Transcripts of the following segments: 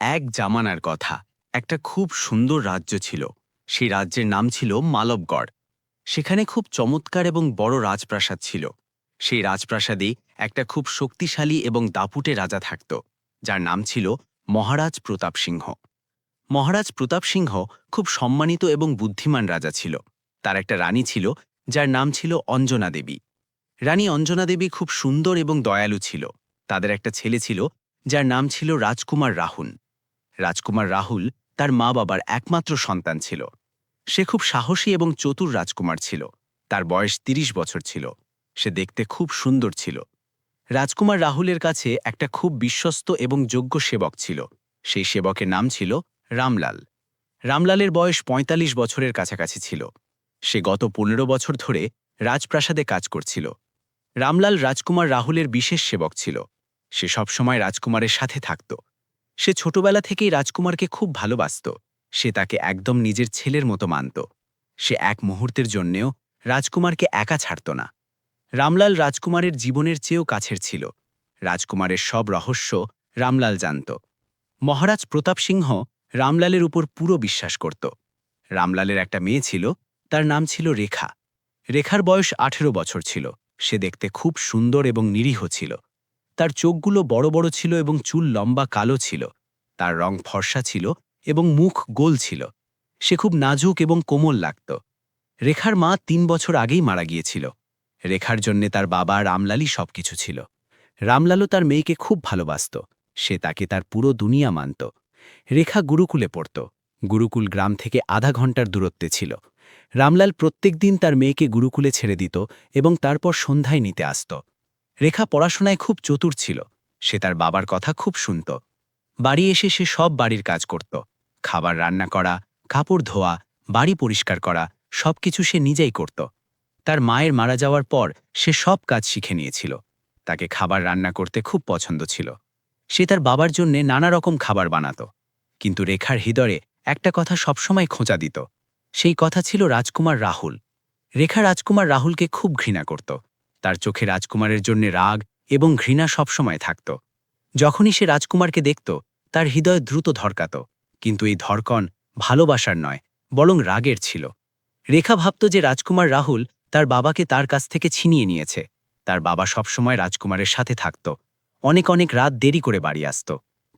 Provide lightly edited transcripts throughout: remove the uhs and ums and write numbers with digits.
এক জামানার কথা। একটা খুব সুন্দর রাজ্য ছিল। সেই রাজ্যের নাম ছিল মালবগড়। সেখানে খুব চমৎকার এবং বড় রাজপ্রাসাদ ছিল। সেই রাজপ্রাসাদে একটা খুব শক্তিশালী এবং দাপুটে রাজা থাকত, যার নাম ছিল মহারাজ প্রতাপ সিংহ। মহারাজ প্রতাপ সিংহ খুব সম্মানিত এবং বুদ্ধিমান রাজা ছিল। তার একটা রানী ছিল, যার নাম ছিল অঞ্জনা দেবী। রানী অঞ্জনা দেবী খুব সুন্দর এবং দয়ালু ছিল। তাদের একটা ছেলে ছিল, যার নাম ছিল রাজকুমার রাহুল। রাজকুমার রাহুল তার মা বাবার একমাত্র সন্তান ছিল। সে খুব সাহসী এবং চতুর রাজকুমার ছিল। তার বয়স ৩০ বছর ছিল। সে দেখতে খুব সুন্দর ছিল। রাজকুমার রাহুলের কাছে একটা খুব বিশ্বস্ত এবং যোগ্য সেবক ছিল। সেই সেবকের নাম ছিল রামলাল। রামলালের বয়স ৪৫ বছরের কাছাকাছি ছিল। সে গত ১৫ বছর ধরে রাজপ্রাসাদে কাজ করছিল। রামলাল রাজকুমার রাহুলের বিশেষ সেবক ছিল। সে সবসময় রাজকুমারের সাথে থাকত। সে ছোটবেলা থেকেই রাজকুমারকে খুব ভালোবাসত। সে তাকে একদম নিজের ছেলের মতো মানত। সে এক মুহূর্তের জন্যেও রাজকুমারকে একা ছাড়ত না। রামলাল রাজকুমারের জীবনের চেয়েও কাছের ছিল। রাজকুমারের সব রহস্য রামলাল জানত। মহারাজ প্রতাপ সিংহ রামলালের উপর পুরো বিশ্বাস করত। রামলালের একটা মেয়ে ছিল, তার নাম ছিল রেখা। রেখার বয়স ১৮ বছর ছিল। সে দেখতে খুব সুন্দর এবং নিরীহ ছিল। তার চোখগুলো বড় বড় ছিল এবং চুল লম্বা কালো ছিল। তার রং ফর্সা ছিল এবং মুখ গোল ছিল। সে খুব নাজুক এবং কোমল লাগত। রেখার মা ৩ বছর আগেই মারা গিয়েছিল। রেখার জন্যে তার বাবা রামলালই সবকিছু ছিল। রামলালও তার মেয়েকে খুব ভালোবাসত। সে তাকে তার পুরো দুনিয়া মানত। রেখা গুরুকুলে পড়ত। গুরুকুল গ্রাম থেকে আধা ঘন্টার দূরত্বে ছিল। রামলাল প্রত্যেক দিন তার মেয়েকে গুরুকুলে ছেড়ে দিত এবং তারপর সন্ধ্যায় নিতে আসত। রেখা পড়াশোনায় খুব চতুর ছিল। সে তার বাবার কথা খুব শুনত। বাড়ি এসে সে সব বাড়ির কাজ করত। খাবার রান্না করা, কাপড় ধোয়া, বাড়ি পরিষ্কার করা, সবকিছু সে নিজেই করত। তার মায়ের মারা যাওয়ার পর সে সব কাজ শিখে নিয়েছিল। তাকে খাবার রান্না করতে খুব পছন্দ ছিল। সে তার বাবার জন্যে নানা রকম খাবার বানাত। কিন্তু রেখার হৃদয়ে একটা কথা সবসময় খোঁচা দিত। সেই কথা ছিল রাজকুমার রাহুল। রেখা রাজকুমার রাহুলকে খুব ঘৃণা করত। তার চোখে রাজকুমারের জন্য রাগ এবং ঘৃণা সবসময় থাকত। যখনই সে রাজকুমারকে দেখত, তার হৃদয় দ্রুত ধড়কাত। কিন্তু এই ধড়কন ভালোবাসার নয়, বরং রাগের ছিল। রেখা ভাবত যে রাজকুমার রাহুল তার বাবাকে তার কাছ থেকে ছিনিয়ে নিয়েছে। তার বাবা সবসময় রাজকুমারের সাথে থাকত। অনেক অনেক রাত দেরি করে বাড়ি আসত।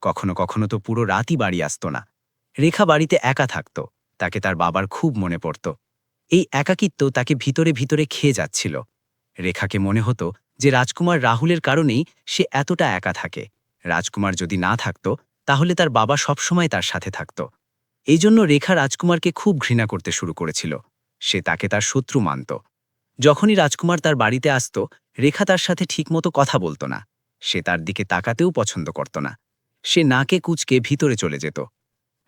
কখনো কখনো তো পুরো রাতই বাড়ি আসত না। রেখা বাড়িতে একা থাকত। তাকে তার বাবার খুব মনে পড়ত। এই একাকিত্ব তাকে ভিতরে ভিতরে খেয়ে যাচ্ছিল। রেখাকে মনে হতো যে রাজকুমার রাহুলের কারণেই সে এতটা একা থাকে। রাজকুমার যদি না থাকত, তাহলে তার বাবা সবসময় তার সাথে থাকত। এই জন্য রেখা রাজকুমারকে খুব ঘৃণা করতে শুরু করেছিল। সে তাকে তার শত্রু মানত। যখনই রাজকুমার তার বাড়িতে আসত, রেখা তার সাথে ঠিকমতো কথা বলতো না। সে তার দিকে তাকাতেও পছন্দ করত না। সে নাকে কুঁচকে ভিতরে চলে যেত।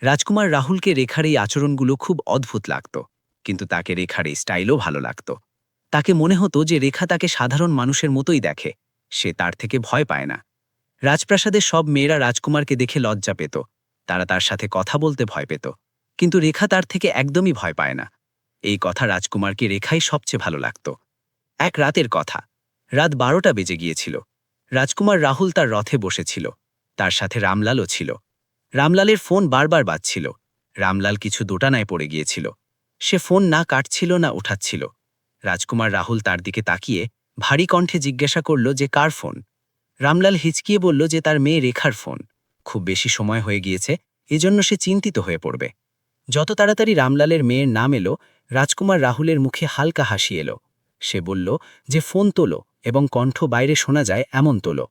রাজকুমার রাহুলকে রেখার এই আচরণগুলো খুব অদ্ভুত লাগত। কিন্তু তাকে রেখার এই স্টাইলও ভালো লাগত। তাকে মনে হতো যে রেখা তাকে সাধারণ মানুষের মতোই দেখে। সে তার থেকে ভয় পায় না। রাজপ্রাসাদের সব মেয়েরা রাজকুমারকে দেখে লজ্জা পেত। তারা তার সাথে কথা বলতে ভয় পেত। কিন্তু রেখা তার থেকে একদমই ভয় পায় না। এই কথা রাজকুমারকে রেখাই সবচেয়ে ভালো লাগত। এক রাতের কথা। রাত ১২টা বেজে গিয়েছিল। রাজকুমার রাহুল তার রথে বসেছিল। তার সাথে রামলালও ছিল। রামলালের ফোন বারবার বাজছিল। রামলাল কিছু দোটানায় পড়ে গিয়েছিল। সে ফোন না কাটছিল না উঠাচ্ছিল। রাজকুমার রাহুল তার দিকে তাকিয়ে ভারী কণ্ঠে জিজ্ঞাসা করল যে কার ফোন। রামলাল হিচকিয়ে বলল যে তার মেয়ে রেখার ফোন। খুব বেশি সময় হয়ে গিয়েছে, এজন্য সে চিন্তিত হয়ে পড়বে। যত তাড়াতাড়ি রামলালের মেয়ের নাম এলো, রাজকুমার রাহুলের মুখে হালকা হাসি এলো। সে বলল যে ফোন তোলো এবং কণ্ঠ বাইরে শোনা যায় এমন তোলো।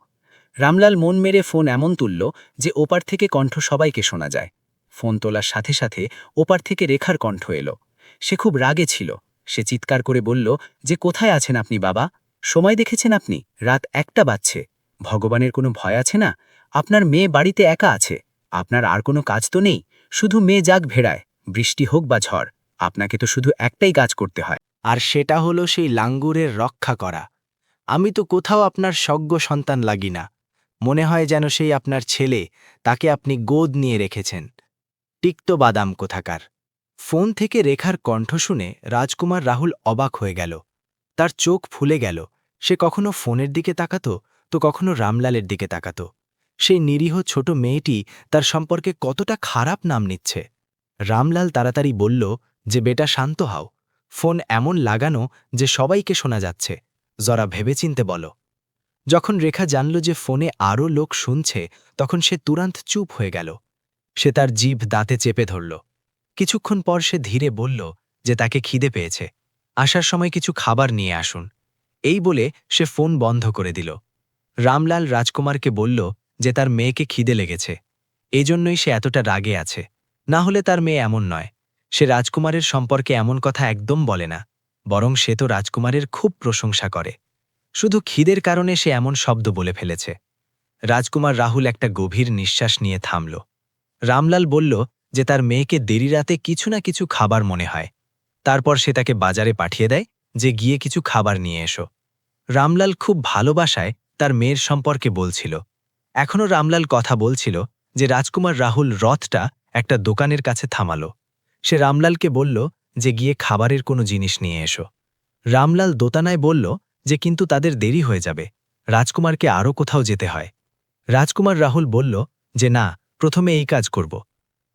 রামলাল মন মেরে ফোন এমন তুলল যে ওপার থেকে কণ্ঠ সবাইকে শোনা যায়। ফোন তোলার সাথে সাথে ওপার থেকে রেখার কণ্ঠ এলো। সে খুব রাগে ছিল। সে চিৎকার করে বলল যে কোথায় আছেন আপনি বাবা? সময় দেখেছেন আপনি? রাত ১টা বাজছে। ভগবানের কোনো ভয় আছে না? আপনার মেয়ে বাড়িতে একা আছে। আপনার আর কোনো কাজ তো নেই। শুধু মেয়ে যাক ভেড়ায়, বৃষ্টি হোক বা ঝড়, আপনাকে তো শুধু একটাই কাজ করতে হয়। আর সেটা হলো সেই লাঙ্গুরের রক্ষা করা। আমি তো কোথাও আপনার সজ্ঞ সন্তান লাগি না। মনে হয় যেন সেই আপনার ছেলে, তাকে আপনি গোদ নিয়ে রেখেছেন। তিক্ত বাদাম কোথাকার। ফোন থেকে রেখার কণ্ঠ শুনে রাজকুমার রাহুল অবাক হয়ে গেল। তার চোখ ফুলে গেল। সে কখনো ফোনের দিকে তাকাতো, তো কখনো রামলালের দিকে তাকাতো। সেই নিরীহ ছোট মেয়েটি তার সম্পর্কে কতটা খারাপ নাম নিচ্ছে। রামলাল তাড়াতাড়ি বলল যে বেটা শান্ত হও, ফোন এমন লাগানো যে সবাইকে শোনা যাচ্ছে, জরা ভেবেচিন্তে বলো। যখন রেখা জানল যে ফোনে আরও লোক শুনছে, তখন সে তুরন্ত চুপ হয়ে গেল। সে তার জিভ দাঁতে চেপে ধরল। কিছুক্ষণ পর সে ধীরে বলল যে তাকে খিদে পেয়েছে, আসার সময় কিছু খাবার নিয়ে আসুন। এই বলে সে ফোন বন্ধ করে দিল। রামলাল রাজকুমারকে বলল যে তার মেয়েকে খিদে লেগেছে, এজন্যই সে এতটা রাগে আছে, না হলে তার মেয়ে এমন নয়। সে রাজকুমারের সম্পর্কে এমন কথা একদম বলে না, বরং সে তো রাজকুমারের খুব প্রশংসা করে। শুধু খিদের কারণে সে এমন শব্দ বলে ফেলেছে। রাজকুমার রাহুল একটা গভীর নিঃশ্বাস নিয়ে থামল। রামলাল বলল যে তার মেয়েকে দেরি রাতে কিছু না কিছু খাবার মনে হয়। তারপর সে তাকে বাজারে পাঠিয়ে দেয় যে গিয়ে কিছু খাবার নিয়ে এসো। রামলাল খুব ভালোবাসায় তার মেয়ের সম্পর্কে বলছিল। এখনও রামলাল কথা বলছিল যে রাজকুমার রাহুল রথটা একটা দোকানের কাছে থামালো। সে রামলালকে বলল যে গিয়ে খাবারের কোনো জিনিস নিয়ে এসো। রামলাল দোতানায় বলল যে কিন্তু তাদের দেরি হয়ে যাবে, রাজকুমারকে আরও কোথাও যেতে হয়। রাজকুমার রাহুল বলল যে না, প্রথমে এই কাজ করব।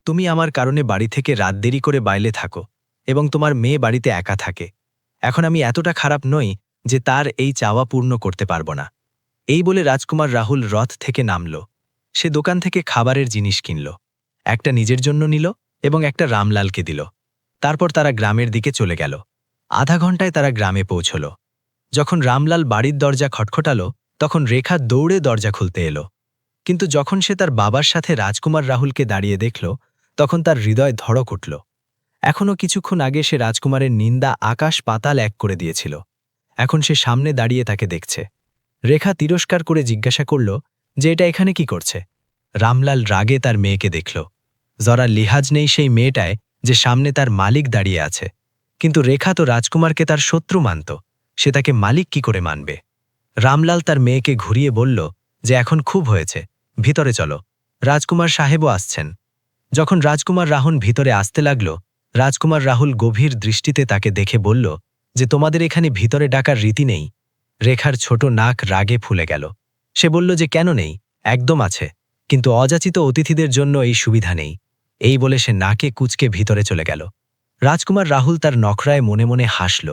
তুমি আমার কারণে বাড়ি থেকে রাত দেরি করে বাইরে থাকো এবং তোমার মেয়ে বাড়িতে একা থাকে। এখন আমি এতটা খারাপ নই যে তার এই চাওয়া পূর্ণ করতে পারব না। এই বলে রাজকুমার রাহুল রথ থেকে নামল। সে দোকান থেকে খাবারের জিনিস কিনল, একটা নিজের জন্য নিল এবং একটা রামলালকে দিল। তারপর তারা গ্রামের দিকে চলে গেল। আধা ঘন্টায় তারা গ্রামে পৌঁছল। যখন রামলাল বাড়ির দরজা খটখটালো, তখন রেখা দৌড়ে দরজা খুলতে এলো। কিন্তু যখন সে তার বাবার সাথে রাজকুমার রাহুলকে দাঁড়িয়ে দেখল, তখন তার হৃদয় ধড়ক উঠল। এখনও কিছুক্ষণ আগে সে রাজকুমারের নিন্দা আকাশ পাতাল এক করে দিয়েছিল। এখন সে সামনে দাঁড়িয়ে তাকে দেখছে। রেখা তিরস্কার করে জিজ্ঞাসা করল যে এটা এখানে কি করছে। রামলাল রাগে তার মেয়েকে দেখল। জরা লিহাজ নেই সেই মেয়েটায় যে সামনে তার মালিক দাঁড়িয়ে আছে। কিন্তু রেখা তো রাজকুমারকে তার শত্রু মানত, সে তাকে মালিক কি করে মানবে। রামলাল তার মেয়েকে ঘুরিয়ে বলল যে এখন খুব হয়েছে, ভিতরে চলো, রাজকুমার সাহেবও আসছেন। যখন রাজকুমার রাহুল ভিতরে আসতে লাগল, রাজকুমার রাহুল গভীর দৃষ্টিতে তাকে দেখে বলল যে তোমাদের এখানে ভিতরে ডাকার রীতি নেই। রেখার ছোট নাক রাগে ফুলে গেল। সে বলল যে কেন নেই, একদম আছে, কিন্তু অযাচিত অতিথিদের জন্য এই সুবিধা নেই। এই বলে সে নাকে কুচকে ভিতরে চলে গেল। রাজকুমার রাহুল তার নখরায় মনে মনে হাসল।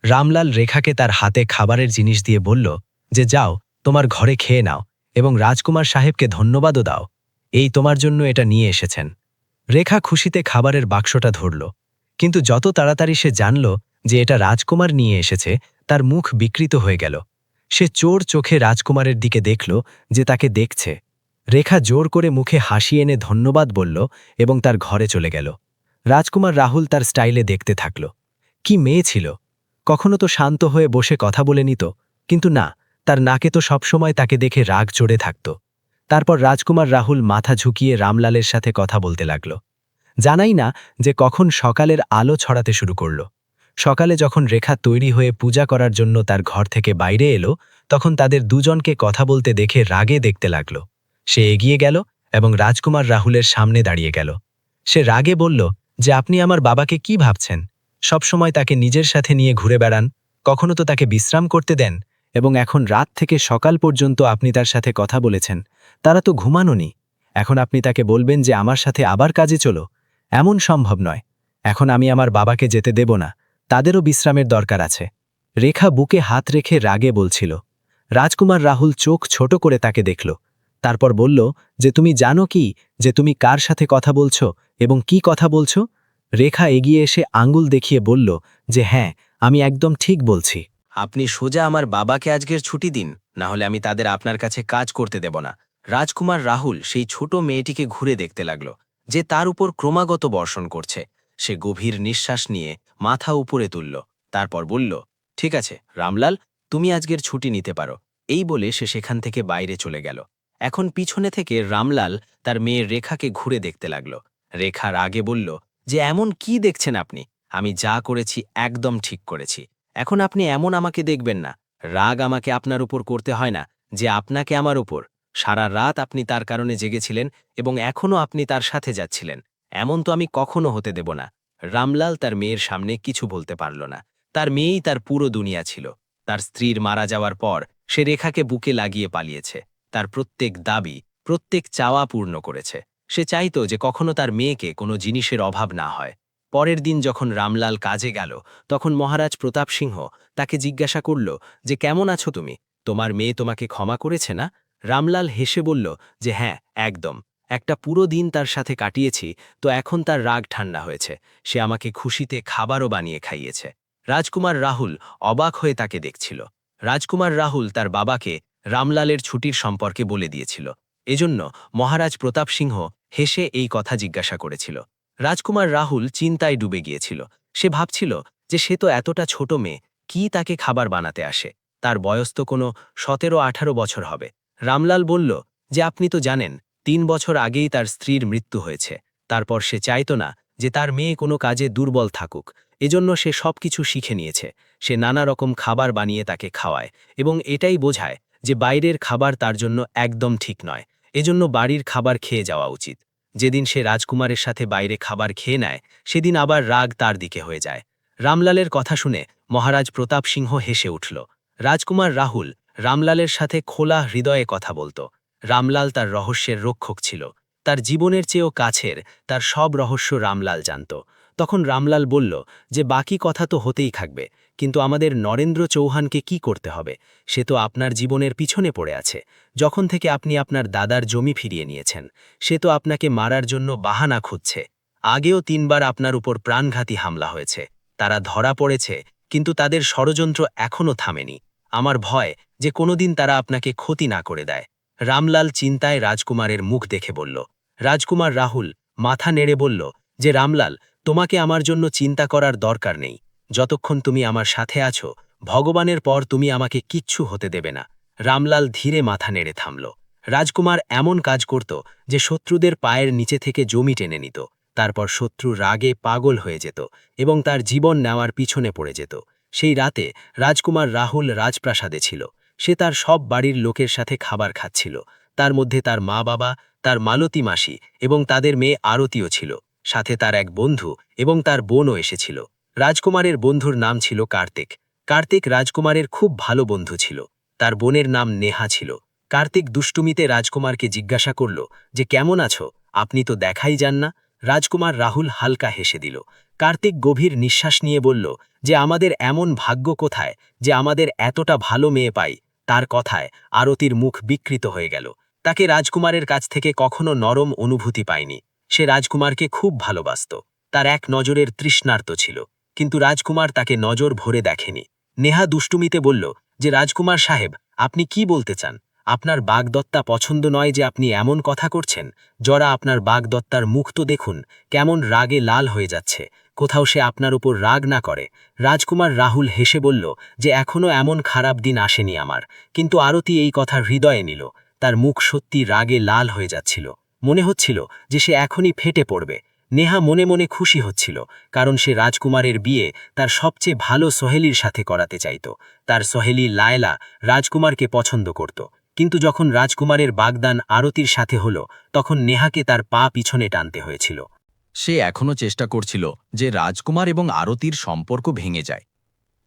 রামলাল রেখাকে তার হাতে খাবারের জিনিস দিয়ে বলল যে যাও, তোমার ঘরে খেয়ে নাও এবং রাজকুমার সাহেবকে ধন্যবাদও দাও, এই তোমার জন্য এটা নিয়ে এসেছেন। রেখা খুশিতে খাবারের বাক্সটা ধরল, কিন্তু যত তাড়াতাড়ি সে জানল যে এটা রাজকুমার নিয়ে এসেছে, তার মুখ বিকৃত হয়ে গেল। সে চোর চোখে রাজকুমারের দিকে দেখল যে তাকে দেখছে। রেখা জোর করে মুখে হাসি এনে ধন্যবাদ বলল এবং তার ঘরে চলে গেল। রাজকুমার রাহুল তার স্টাইলে দেখতে থাকল। কি মেয়ে ছিল! কখনো তো শান্ত হয়ে বসে কথা বলে নিত, কিন্তু না, তার নাকে তো সবসময় তাকে দেখে রাগ চড়ে থাকত। তারপর রাজকুমার রাহুল মাথা ঝুঁকিয়ে রামলালের সাথে কথা বলতে লাগল। জানাই না যে কখন সকালের আলো ছড়াতে শুরু করল। সকালে যখন রেখা তৈরি হয়ে পূজা করার জন্য তার ঘর থেকে বাইরে এলো, তখন তাদের দুজনকে কথা বলতে দেখে রাগে দেখতে লাগল। সে এগিয়ে গেল এবং রাজকুমার রাহুলের সামনে দাঁড়িয়ে গেল। সে রাগে বলল যে আপনি আমার বাবাকে কি ভাবছেন? সবসময় তাকে নিজের সাথে নিয়ে ঘুরে বেড়ান, কখনো তো তাকে বিশ্রাম করতে দেন, এবং এখন রাত থেকে সকাল পর্যন্ত আপনি তার সাথে কথা বলেছেন, তারা তো ঘুমানোনি। এখন আপনি তাকে বলবেন যে আমার সাথে আবার কাজে চলো? এমন সম্ভব নয়। এখন আমি আমার বাবাকে যেতে দেব না, তাদেরও বিশ্রামের দরকার আছে। রেখা বুকে হাত রেখে রাগে বলছিল। রাজকুমার রাহুল চোখ ছোট করে তাকে দেখল। তারপর বলল যে তুমি জানো কি যে তুমি কার সাথে কথা বলছো এবং কি কথা বলছো? রেখা এগিয়ে এসে আঙ্গুল দেখিয়ে বলল যে হ্যাঁ, আমি একদম ঠিক বলছি। আপনি সোজা আমার বাবাকে আজকের ছুটি দিন, না হলে আমি তাদের আপনার কাছে কাজ করতে দেব না। রাজকুমার রাহুল সেই ছোট মেয়েটিকে ঘুরে দেখতে লাগল যে তার উপর ক্রমাগত বর্ষণ করছে। সে গভীর নিঃশ্বাস নিয়ে মাথা উপরে তুলল, তারপর বলল ঠিক আছে রামলাল, তুমি আজকের ছুটি নিতে পারো। এই বলে সে সেখান থেকে বাইরে চলে গেল। এখন পিছনে থেকে রামলাল তার মেয়ের রেখাকে ঘুরে দেখতে লাগল। রেখা রাগে বলল যে এমন কি দেখছেন আপনি? আমি যা করেছি একদম ঠিক করেছি। এখন আপনি এমন আমাকে দেখবেন না। রাগ আমাকে আপনার উপর করতে হয় না, যে আপনাকে আমার উপর। সারা রাত আপনি তার কারণে জেগেছিলেন এবং এখনও আপনি তার সাথে যাচ্ছিলেন। এমন তো আমি কখনো হতে দেব না। রামলাল তার মেয়ের সামনে কিছু বলতে পারল না। তার মেয়েই তার পুরো দুনিয়া ছিল। তার স্ত্রীর মারা যাওয়ার পর সে রেখাকে বুকে লাগিয়ে পালিয়েছে। তার প্রত্যেক দাবি প্রত্যেক চাওয়া পূর্ণ করেছে। সে চাইতো যে কখনো তার মেয়েকে কোনো জিনিসের অভাব না হয়। পরের দিন যখন রামলাল কাজে গেল, তখন মহারাজ প্রতাপ সিংহ তাকে জিজ্ঞাসা করল যে কেমন আছো তুমি, তোমার মেয়ে তোমাকে ক্ষমা করেছে না? রামলাল হেসে বলল যে হ্যাঁ, একদম। একটা পুরো দিন তার সাথে কাটিয়েছি, তো এখন তার রাগ ঠান্ডা হয়েছে। সে আমাকে খুশিতে খাবারও বানিয়ে খাইয়েছে। রাজকুমার রাহুল অবাক হয়ে তাকে দেখছিল। রাজকুমার রাহুল তার বাবাকে রামলালের ছুটির সম্পর্কে বলে দিয়েছিল। এজন্য মহারাজ প্রতাপ সিংহ হেসে এই কথা জিজ্ঞাসা করেছিল। রাজকুমার রাহুল চিন্তায় ডুবে গিয়েছিল। সে ভাবছিল যে সে তো এতটা ছোট মেয়ে, কি তাকে খাবার বানাতে আসে? তার বয়স তো কোনো 17-18 বছর হবে। রামলাল বলল যে আপনি তো জানেন 3 বছর আগেই তার স্ত্রীর মৃত্যু হয়েছে। তারপর সে চাইতো না যে তার মেয়ে কোনো কাজে দুর্বল থাকুক। এজন্য সে সবকিছু শিখে নিয়েছে। সে নানা রকম খাবার বানিয়ে তাকে খাওয়ায় এবং এটাই বোঝায় যে বাইরের খাবার তার জন্য একদম ঠিক নয়। এজন্য বাড়ির খাবার খেয়ে যাওয়া উচিত। যেদিন সে রাজকুমারের সাথে বাইরে খাবার খেয়ে নেয়, সেদিন আবার রাগ তার দিকে হয়ে যায়। রামলালের কথা শুনে মহারাজ প্রতাপ সিংহ হেসে উঠল। রাজকুমার রাহুল রামলালের সাথে খোলা হৃদয়ে কথা বলত। রামলাল তার রহস্যের রক্ষক ছিল। তার জীবনের চেয়েও কাছের তার সব রহস্য রামলাল জানত। তখন রামলাল বলল যে বাকি কথা তো হতেই থাকবে, কিন্তু আমাদের নরেন্দ্র চৌহানকে কি করতে হবে? সে তো আপনার জীবনের পিছনে পড়ে আছে। যখন থেকে আপনি আপনার দাদার জমি ফিরিয়ে নিয়েছেন, সে তো আপনাকে মারার জন্য বাহানা খুঁজছে। আগেও 3 বার আপনার উপর প্রাণঘাতী হামলা হয়েছে। তারা ধরা পড়েছে, কিন্তু তাদের ষড়যন্ত্র এখনও থামেনি। আমার ভয় যে কোনোদিন তারা আপনাকে ক্ষতি না করে দেয়। রামলাল চিন্তায় রাজকুমারের মুখ দেখে বলল। রাজকুমার রাহুল মাথা নেড়ে বলল যে রামলাল, তোমাকে আমার জন্য চিন্তা করার দরকার নেই। যতক্ষণ তুমি আমার সাথে আছো, ভগবানের পর তুমি আমাকে কিচ্ছু হতে দেবে না। রামলাল ধীরে মাথা নেড়ে থামল। রাজকুমার এমন কাজ করত যে শত্রুদের পায়ের নিচে থেকে জমি টেনে নিত। তারপর শত্রু রাগে পাগল হয়ে যেত এবং তার জীবন নেওয়ার পিছনে পড়ে যেত। সেই রাতে রাজকুমার রাহুল রাজপ্রাসাদে ছিল। সে তার সব বাড়ির লোকের সাথে খাবার খাচ্ছিল। তার মধ্যে তার মা বাবা, তার মালতী মাসি এবং তাদের মেয়ে আরতিও ছিল। সাথে তার এক বন্ধু এবং তার বোনও এসেছিল। রাজকুমারের বন্ধুর নাম ছিল কার্তিক। কার্তিক রাজকুমারের খুব ভালো বন্ধু ছিল। তার বোনের নাম নেহা ছিল। কার্তিক দুষ্টুমিতে রাজকুমারকে জিজ্ঞাসা করল যে কেমন আছো, আপনি তো দেখাই যান না। রাজকুমার রাহুল হালকা হেসে দিল। কার্তিক গভীর নিঃশ্বাস নিয়ে বলল যে আমাদের এমন ভাগ্য কোথায় যে আমাদের এতটা ভালো মেয়ে পাই। তার কথায় আরতির মুখ বিকৃত হয়ে গেল। তাকে রাজকুমারের কাছ থেকে কখনো নরম অনুভূতি পায়নি। সে রাজকুমারকে খুব ভালোবাসত। তার এক নজরের তৃষ্ণার্ত ছিল, কিন্তু রাজকুমার তাকে নজর ভরে দেখেনি। নেহা দুষ্টুমিতে বলল যে রাজকুমার সাহেব, আপনি কি বলতে চান? আপনার বাগদত্তা পছন্দ নয় যে আপনি এমন কথা করছেন? জরা আপনার বাগদত্তার মুখ তো দেখুন, কেমন রাগে লাল হয়ে যাচ্ছে। কোথাও সে আপনার উপর রাগ না করে? রাজকুমার রাহুল হেসে বলল যে এখনও এমন খারাপ দিন আসেনি আমার। কিন্তু আরতি এই কথা হৃদয়ে নিল। তার মুখ সত্যি রাগে লাল হয়ে যাচ্ছিল। মনে হচ্ছিল যে সে এখনই ফেটে পড়বে। নেহা মনে মনে খুশি হচ্ছিল, কারণ সে রাজকুমারের বিয়ে তার সবচেয়ে ভালো সহেলির সাথে করাতে চাইত। তার সহেলি লায়লা রাজকুমারকে পছন্দ করত। কিন্তু যখন রাজকুমারের বাগদান আরতির সাথে হলো, তখন নেহাকে তার পা পিছনে টানতে হয়েছিল। সে এখনও চেষ্টা করছিল যে রাজকুমার এবং আরতির সম্পর্ক ভেঙে যায়।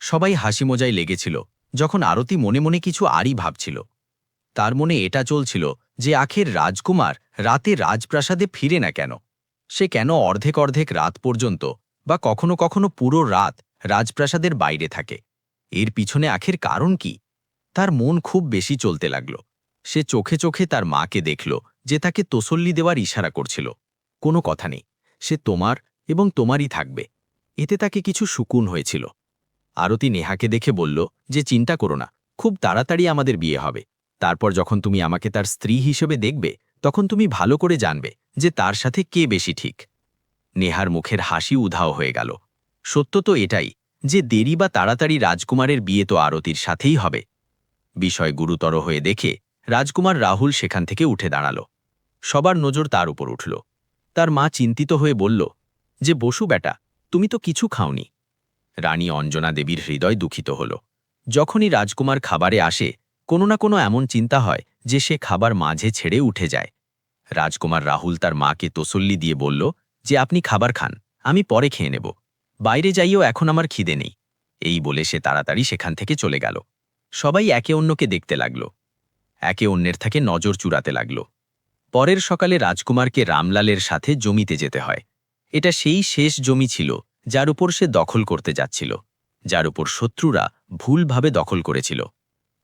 সবাই হাসি মজায় লেগেছিল যখন আরতি মনে মনে কিছু আরই ভাবছিল। তার মনে এটা চলছিল যে আখের রাজকুমার রাতে রাজপ্রাসাদে ফিরে না কেন? সে কেন অর্ধেক অর্ধেক রাত পর্যন্ত বা কখনো কখনো পুরো রাত রাজপ্রাসাদের বাইরে থাকে? এর পিছনে আখের কারণ কি? তার মন খুব বেশি চলতে লাগল। সে চোখে চোখে তার মাকে দেখল যে তাকে তসল্লি দেওয়ার ইশারা করছিল। কোনো কথা নেই, সে তোমার এবং তোমারই থাকবে। এতে তাকে কিছু সুকুন হয়েছিল। আরতি নেহাকে দেখে বলল যে চিন্তা করো না, খুব তাড়াতাড়ি আমাদের বিয়ে হবে। তারপর যখন তুমি আমাকে তার স্ত্রী হিসেবে দেখবে, তখন তুমি ভালো করে জানবে যে তার সাথে কে বেশি ঠিক। নেহার মুখের হাসি উধাও হয়ে গেল। সত্য তো এটাই যে দেরি বা তাড়াতাড়ি রাজকুমারের বিয়ে তো আরতির সাথেই হবে। বিষয় গুরুতর হয়ে দেখে রাজকুমার রাহুল সেখান থেকে উঠে দাঁড়াল। সবার নজর তার উপর উঠল। তার মা চিন্তিত হয়ে বলল যে বসু বেটা, তুমি তো কিছু খাওনি। রানী অঞ্জনা দেবীর হৃদয় দুঃখিত হল। যখনই রাজকুমার খাবারে আসে, কোনো না কোনো এমন চিন্তা হয় যে সে খাবার মাঝে ছেড়ে উঠে যায়। রাজকুমার রাহুল তার মাকে তসল্লি দিয়ে বলল যে আপনি খাবার খান, আমি পরে খেয়ে নেব। বাইরে যাইও, এখন আমার খিদে নেই। এই বলে সে তাড়াতাড়ি সেখান থেকে চলে গেল। সবাই একে অন্যকে দেখতে লাগল, একে অন্যের থেকে নজর চুরাতে লাগল। পরের সকালে রাজকুমারকে রামলালের সাথে জমিতে যেতে হয়। এটা সেই শেষ জমি ছিল যার উপর সে দখল করতে যাচ্ছিল, যার উপর শত্রুরা ভুলভাবে দখল করেছিল।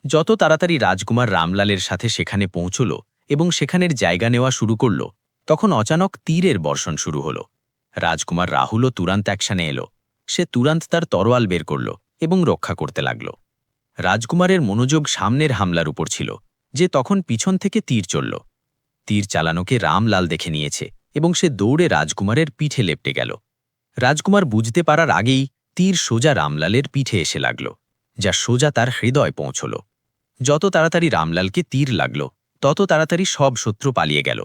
যত তাড়াতাড়ি রাজকুমার রামলালের সাথে সেখানে পৌঁছল এবং সেখানের জায়গা নেওয়া শুরু করল, তখন অচানক তীরের বর্ষণ শুরু হলো। রাজকুমার রাহুলও তুরান্ত অ্যাকশনে এলো। সে তুরান্ত তার তরোয়াল বের করল এবং রক্ষা করতে লাগল। রাজকুমারের মনোযোগ সামনের হামলার উপর ছিল, যে তখন পিছন থেকে তীর চলল। তীর চালানোকে রামলাল দেখে নিয়েছে এবং সে দৌড়ে রাজকুমারের পিঠে লেপটে গেল। রাজকুমার বুঝতে পারার আগেই তীর সোজা রামলালের পিঠে এসে লাগল, যা সোজা তার হৃদয় পৌঁছল। যত তাড়াতাড়ি রামলালকে তীর লাগল, তত তাড়াতাড়ি সব শত্রু পালিয়ে গেল।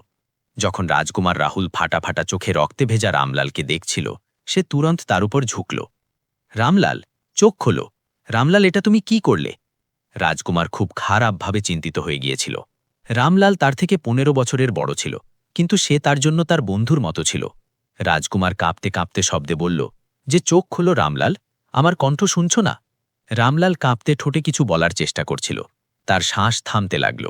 যখন রাজকুমার রাহুল ফাটা ফাটা চোখে রক্তে ভেজা রামলালকে দেখছিল, সে তুরন্ত তার উপর ঝুঁকল। রামলাল, চোখ খোলো। রামলাল, এটা তুমি কি করলে? রাজকুমার খুব খারাপভাবে চিন্তিত হয়ে গিয়েছিল। রামলাল তার থেকে 15 বছরের বড় ছিল, কিন্তু সে তার জন্য তার বন্ধুর মতো ছিল। রাজকুমার কাঁপতে কাঁপতে শব্দে বলল, যে চোখ খোলো রামলাল, আমার কণ্ঠ শুনছ না? রামলাল কাঁপতে ঠোঁটে কিছু বলার চেষ্টা করছিল। তার শ্বাস থামতে লাগল।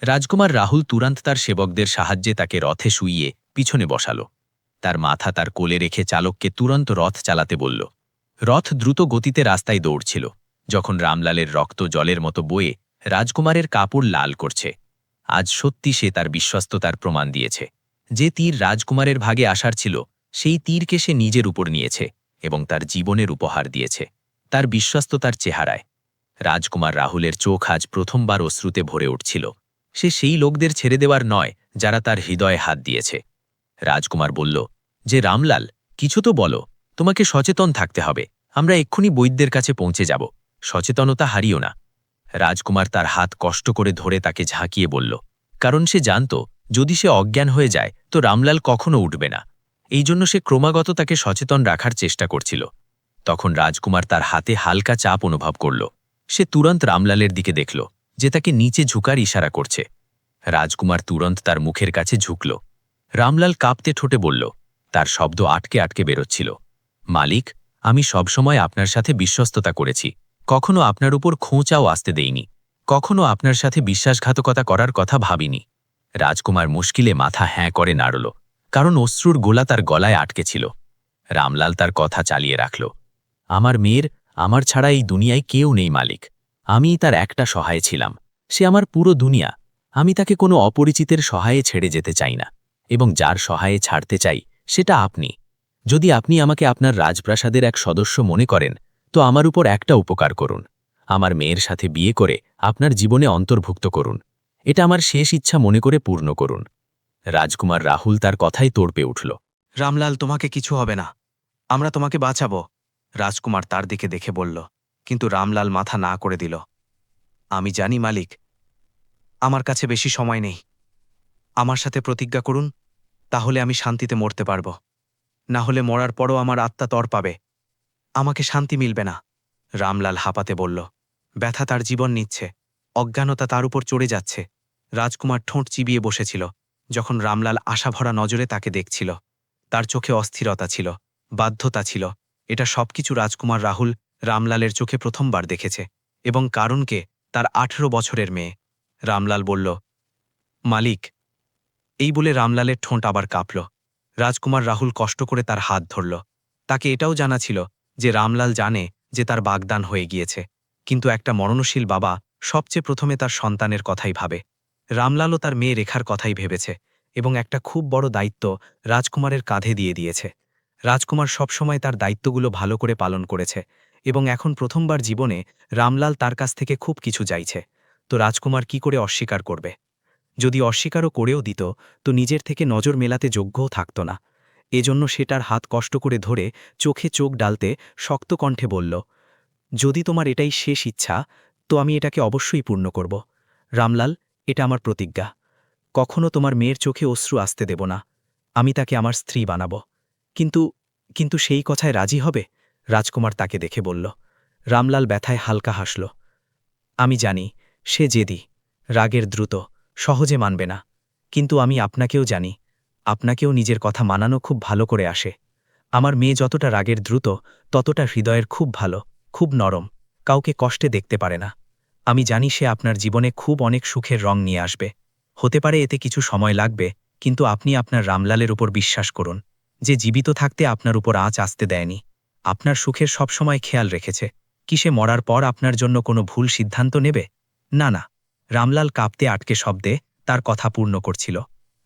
রাজকুমার রাহুল তুরন্ত তার সেবকদের সাহায্যে তাকে রথে শুইয়ে পিছনে বসালো। তার মাথা তার কোলে রেখে চালককে তুরন্ত রথ চালাতে বলল। রথ দ্রুত গতিতে রাস্তায় দৌড়ছিল। যখন রামলালের রক্ত জলের মতো বয়ে রাজকুমারের কাপড় লাল করছে, আজ সত্যি সে তার বিশ্বস্ততার প্রমাণ দিয়েছে। যে তীর রাজকুমারের ভাগে আসার ছিল, সেই তীরকে সে নিজের উপর নিয়েছে এবং তার জীবনের উপহার দিয়েছে তার বিশ্বস্ততার চেহারায়। রাজকুমার রাহুলের চোখ আজ প্রথমবার অশ্রুতে ভরে উঠছিল। সে সেই লোকদের ছেড়ে দেওয়ার নয় যারা তার হৃদয়ে হাত দিয়েছে। রাজকুমার বলল, যে রামলাল, কিছু তো বলো। তোমাকে সচেতন থাকতে হবে। আমরা এক্ষুনি বৈদ্যের কাছে পৌঁছে যাব। সচেতনতা হারিও না। রাজকুমার তার হাত কষ্ট করে ধরে তাকে ঝাঁকিয়ে বলল, কারণ সে জানত যদি সে অজ্ঞান হয়ে যায় তো রামলাল কখনো উঠবে না। এই জন্য সে ক্রমাগত তাকে সচেতন রাখার চেষ্টা করছিল। তখন রাজকুমার তার হাতে হালকা চাপ অনুভব করল। সে তুরন্ত রামলালের দিকে দেখল, যে তাকে নিচে ঝুঁকার ইশারা করছে। রাজকুমার তুরন্ত তার মুখের কাছে ঝুঁকল। রামলাল কাঁপতে ঠোঁটে বলল, তার শব্দ আটকে আটকে বেরোচ্ছিল, মালিক, আমি সবসময় আপনার সাথে বিশ্বস্ততা করেছি। কখনো আপনার উপর খোঁচাও আসতে দেইনি। কখনো আপনার সাথে বিশ্বাসঘাতকতা করার কথা ভাবিনি। রাজকুমার মুশকিলে মাথা হ্যাঁ করে নাড়ল, কারণ অশ্রুর গোলা তার গলায় আটকে ছিল। রামলাল তার কথা চালিয়ে রাখল, আমার মেয়ের আমার ছাড়া এই দুনিয়ায় কেউ নেই মালিক। আমিই তার একটা সহায় ছিলাম। সে আমার পুরো দুনিয়া। আমি তাকে কোনো অপরিচিতের সহায়ে ছেড়ে যেতে চাই না, এবং যার সহায়ে ছাড়তে চাই সেটা আপনি। যদি আপনি আমাকে আপনার রাজপ্রাসাদের এক সদস্য মনে করেন, তো আমার উপর একটা উপকার করুন। আমার মেয়ের সাথে বিয়ে করে আপনার জীবনে অন্তর্ভুক্ত করুন। এটা আমার শেষ ইচ্ছা মনে করে পূর্ণ করুন। রাজকুমার রাহুল তার কথাই তোড়পে উঠল। রামলাল, তোমাকে কিছু হবে না। আমরা তোমাকে বাঁচাবো। রাজকুমার তার দিকে দেখে বলল, কিন্তু রামলাল মাথা না করে দিল। আমি জানি মালিক, আমার কাছে বেশি সময় নেই। আমার সাথে প্রতিজ্ঞা করুন, তাহলে আমি শান্তিতে মরতে পারব। না হলে মরার পরও আমার আত্মা তর পাবে। আমাকে শান্তি মিলবে না। রামলাল হাঁপাতে বলল। ব্যথা তার জীবন নিচ্ছে, অজ্ঞানতা তার উপর চড়ে যাচ্ছে। রাজকুমার ঠোঁট চিবিয়ে বসেছিল যখন রামলাল আশাভরা নজরে তাকে দেখছিল। তার চোখে অস্থিরতা ছিল, বাধ্যতা ছিল। এটা সবকিছু রাজকুমার রাহুল রামলালের চোখে প্রথমবার দেখেছে, এবং কারণকে তার 18 বছরের মেয়ে। রামলাল বলল, মালিক। এই বলে রামলালের ঠোঁট আবার কাঁপল। রাজকুমার রাহুল কষ্ট করে তার হাত ধরল। তাকে এটাও জানা ছিল যে রামলাল জানে যে তার বাগদান হয়ে গিয়েছে, কিন্তু একটা মরণশীল বাবা সবচেয়ে প্রথমে তার সন্তানের কথাই ভাবে। রামলালও তার মেয়ে রেখার কথাই ভেবেছে, এবং একটা খুব বড় দায়িত্ব রাজকুমারের কাঁধে দিয়ে দিয়েছে। রাজকুমার সবসময় তার দায়িত্বগুলো ভালো করে পালন করেছে, এবং এখন প্রথমবার জীবনে রামলাল তার কাছ থেকে খুব কিছু চাইছে। তো রাজকুমার কি করে অস্বীকার করবে? যদি অস্বীকারও করেও দিত, তো নিজের থেকে নজর মেলাতে যোগ্যও থাকত না। এজন্য সে তার হাত কষ্ট করে ধরে চোখে চোখ ডালতে শক্ত কণ্ঠে বলল, যদি তোমার এটাই শেষ ইচ্ছা, তো আমি এটাকে অবশ্যই পূর্ণ করব। রামলাল, এটা আমার প্রতিজ্ঞা। কখনো তোমার মেয়ের চোখে অশ্রু আসতে দেব না। আমি তাকে আমার স্ত্রী বানাব। কিন্তু কিন্তু সেই কথায় রাজি হবে? রাজকুমার তাকে দেখে বলল। রামলাল ব্যথায় হালকা হাসল। আমি জানি সে জেদি, রাগের দ্রুত, সহজে মানবে না। কিন্তু আমি আপনাকেও জানি, আপনাকেও নিজের কথা মানানো খুব ভালো করে আসে। আমার মেয়ে যতটা রাগের দ্রুত, ততটা হৃদয়ের খুব ভালো, খুব নরম, কাউকে কষ্টে দেখতে পারে না। আমি জানি সে আপনার জীবনে খুব অনেক সুখের রং নিয়ে আসবে। হতে পারে এতে কিছু সময় লাগবে, কিন্তু আপনি আপনার রামলালের উপর বিশ্বাস করুন, যে জীবিত থাকতে আপনার উপর আঁচ আসতে দেয়নি, আপনার সুখের সবসময় খেয়াল রেখেছে। কি সে মরার পর আপনার জন্য কোনো ভুল সিদ্ধান্ত নেবে? না না। রামলাল কাঁপতে আটকে শব্দে তার কথা পূর্ণ করছিল।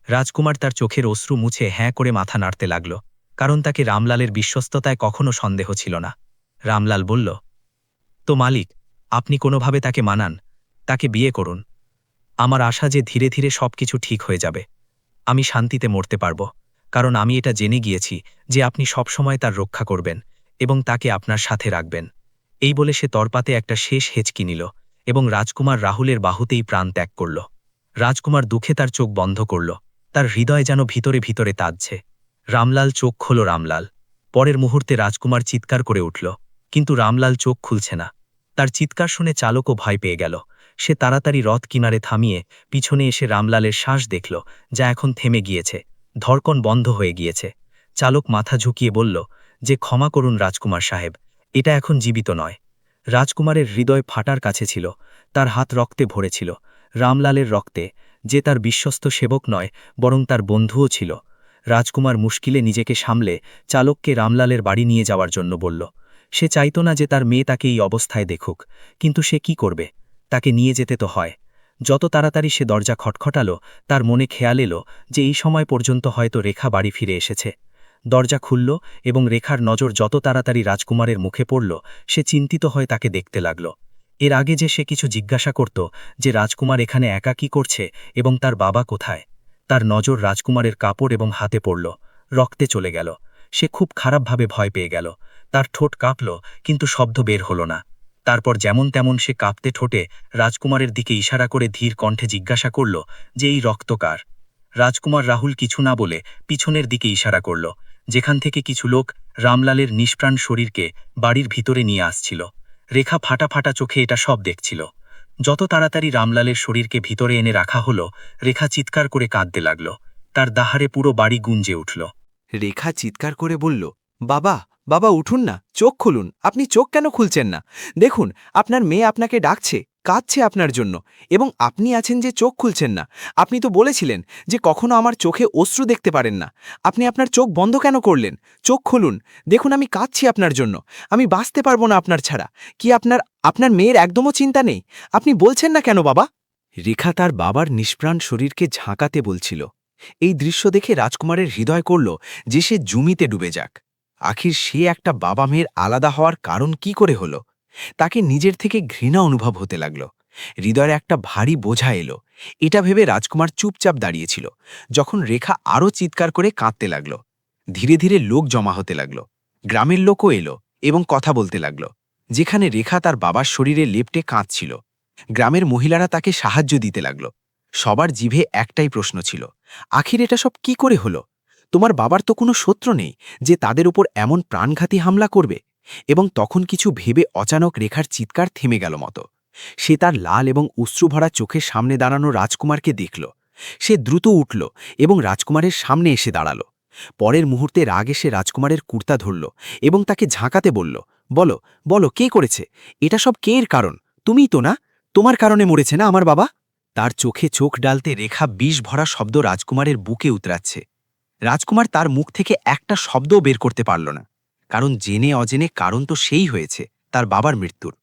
রাজকুমার তার চোখের অশ্রু মুছে হ্যাঁ করে মাথা নাড়তে লাগল, কারণ তাকে রামলালের বিশ্বস্ততায় কখনো সন্দেহ ছিল না। রামলাল বলল, তো মালিক, আপনি কোনোভাবে তাকে মানান, তাকে বিয়ে করুন। আমার আশা যে ধীরে ধীরে সবকিছু ঠিক হয়ে যাবে। আমি শান্তিতে মরতে পারব, কারণ আমি এটা জেনে গিয়েছি যে আপনি সবসময় তার রক্ষা করবেন এবং তাকে আপনার সাথে রাখবেন। এই বলে সে তরপাতে একটা শেষ হেঁচকি নিল এবং রাজকুমার রাহুলের বাহুতেই প্রাণ ত্যাগ করল। রাজকুমার দুঃখে তার চোখ বন্ধ করল, তার হৃদয় যেন ভিতরে ভিতরে তাজছে। রামলাল চোখ খোলো রামলাল। পরের মুহূর্তে রাজকুমার চিৎকার করে উঠল, কিন্তু রামলাল চোখ খুলছে না। তার চিৎকার শুনে চালকও ভয় পেয়ে গেল। সে তাড়াতাড়ি রথ কিনারে থামিয়ে পিছনে এসে রামলালের শ্বাস দেখল, যা এখন থেমে গিয়েছে, ধড়কন বন্ধ হয়ে গিয়েছে। চালক মাথা ঝুঁকিয়ে বলল, যে ক্ষমা করুন রাজকুমার সাহেব, এটা এখন জীবিত নয়। রাজকুমারের হৃদয় ফাটার কাছে ছিল, তার হাত রক্তে ভরেছিল, রামলালের রক্তে, যে তার বিশ্বস্ত সেবক নয় বরং তার বন্ধুও ছিল। রাজকুমার মুশকিলে নিজেকে সামলে চালককে রামলালের বাড়ি নিয়ে যাওয়ার জন্য বলল। সে চাইত না যে তার মেয়ে তাকে এই অবস্থায় দেখুক, কিন্তু সে কি করবে, তাকে নিয়ে যেতে তো হয়। যত তাড়াতাড়ি সে দরজা খটখটালো, তার মনে খেয়াল এলো যে এই সময় পর্যন্ত হয়তো রেখা বাড়ি ফিরে এসেছে। দরজা খুলল এবং রেখার নজর যত তাড়াতাড়ি রাজকুমারের মুখে পড়ল, সে চিন্তিত হয়ে তাকে দেখতে লাগল। এর আগে যে সে কিছু জিজ্ঞাসা করত, যে রাজকুমার এখানে একা কি করছে এবং তার বাবা কোথায়, তার নজর রাজকুমারের কাপড় এবং হাতে পড়ল, রক্তে চলে গেল। সে খুব খারাপভাবে ভয় পেয়ে গেল। তার ঠোঁট কাঁপল, কিন্তু শব্দ বের হল না। তারপর যেমন তেমন সে কাঁপতে ঠোঁটে রাজকুমারের দিকে ইশারা করে ধীর কণ্ঠে জিজ্ঞাসা করল, যে এই রক্ত কার? রাজকুমার রাহুল কিছু না বলে পিছনের দিকে ইশারা করল, যেখান থেকে কিছু লোক রামলালের নিষ্প্রাণ শরীরকে বাড়ির ভিতরে নিয়ে আসছিল। রেখা ফাটা ফাটা চোখে এটা সব দেখছিল। যত তাড়াতাড়ি রামলালের শরীরকে ভিতরে এনে রাখা হলো, রেখা চিৎকার করে কাঁদতে লাগল। তার দাহারে পুরো বাড়ি গুঞ্জে উঠল। রেখা চিৎকার করে বলল, বাবা, বাবা উঠুন না, চোখ খুলুন। আপনি চোখ কেন খুলছেন না? দেখুন, আপনার মেয়ে আপনাকে ডাকছে, কাঁদছে আপনার জন্য, এবং আপনি আছেন যে চোখ খুলছেন না। আপনি তো বলেছিলেন যে কখনো আমার চোখে অশ্রু দেখতে পারেন না। আপনি আপনার চোখ বন্ধ কেন করলেন? চোখ খুলুন, দেখুন আমি কাঁদছি আপনার জন্য। আমি বাঁচতে পারবো না আপনার ছাড়া। কি আপনার আপনার মেয়ের একদমও চিন্তা নেই? আপনি বলছেন না কেন বাবা? রেখা তার বাবার নিষ্প্রাণ শরীরকে ঝাঁকাতে বলছিল। এই দৃশ্য দেখে রাজকুমারের হৃদয় করল যে সে জুমিতে ডুবে যাক। আখির সে একটা বাবা মেয়ের আলাদা হওয়ার কারণ কি করে হলো? তাকে নিজের থেকে ঘৃণা অনুভব হতে লাগল। হৃদয়ে একটা ভারী বোঝা এলো। এটা ভেবে রাজকুমার চুপচাপ দাঁড়িয়েছিল, যখন রেখা আরও চিৎকার করে কাঁদতে লাগল। ধীরে ধীরে লোক জমা হতে লাগল। গ্রামের লোকও এলো এবং কথা বলতে লাগল। যেখানে রেখা তার বাবার শরীরে লেপ্টে কাঁদছিল, গ্রামের মহিলারা তাকে সাহায্য দিতে লাগল। সবার জিভে একটাই প্রশ্ন ছিল, আখির এটা সব কি করে হলো? তোমার বাবার তো কোনো শত্রু নেই যে তাদের উপর এমন প্রাণঘাতী হামলা করবে। এবং তখন কিছু ভেবে অচানক রেখার চিৎকার থেমে গেল মতো। সে তার লাল এবং অশ্রুভরা চোখের সামনে দাঁড়ানো রাজকুমারকে দেখল। সে দ্রুত উঠল এবং রাজকুমারের সামনে এসে দাঁড়াল। পরের মুহূর্তে রাগ এসে রাজকুমারের কুর্তা ধরল এবং তাকে ঝাঁকাতে বলল, বলো, বলো, কে করেছে? এটা সব কে এর কারণ? তুমিই তো না? তোমার কারণে মরেছে না আমার বাবা? তার চোখে চোখ ডালতে রেখা বিষ ভরা শব্দ রাজকুমারের বুকে উতরাচ্ছে। রাজকুমার তার মুখ থেকে একটা শব্দও বের করতে পারল না, কারণ জেনে অজেনে কারণ তো সেই হয়েছে, তার বাবার মৃত্যুর।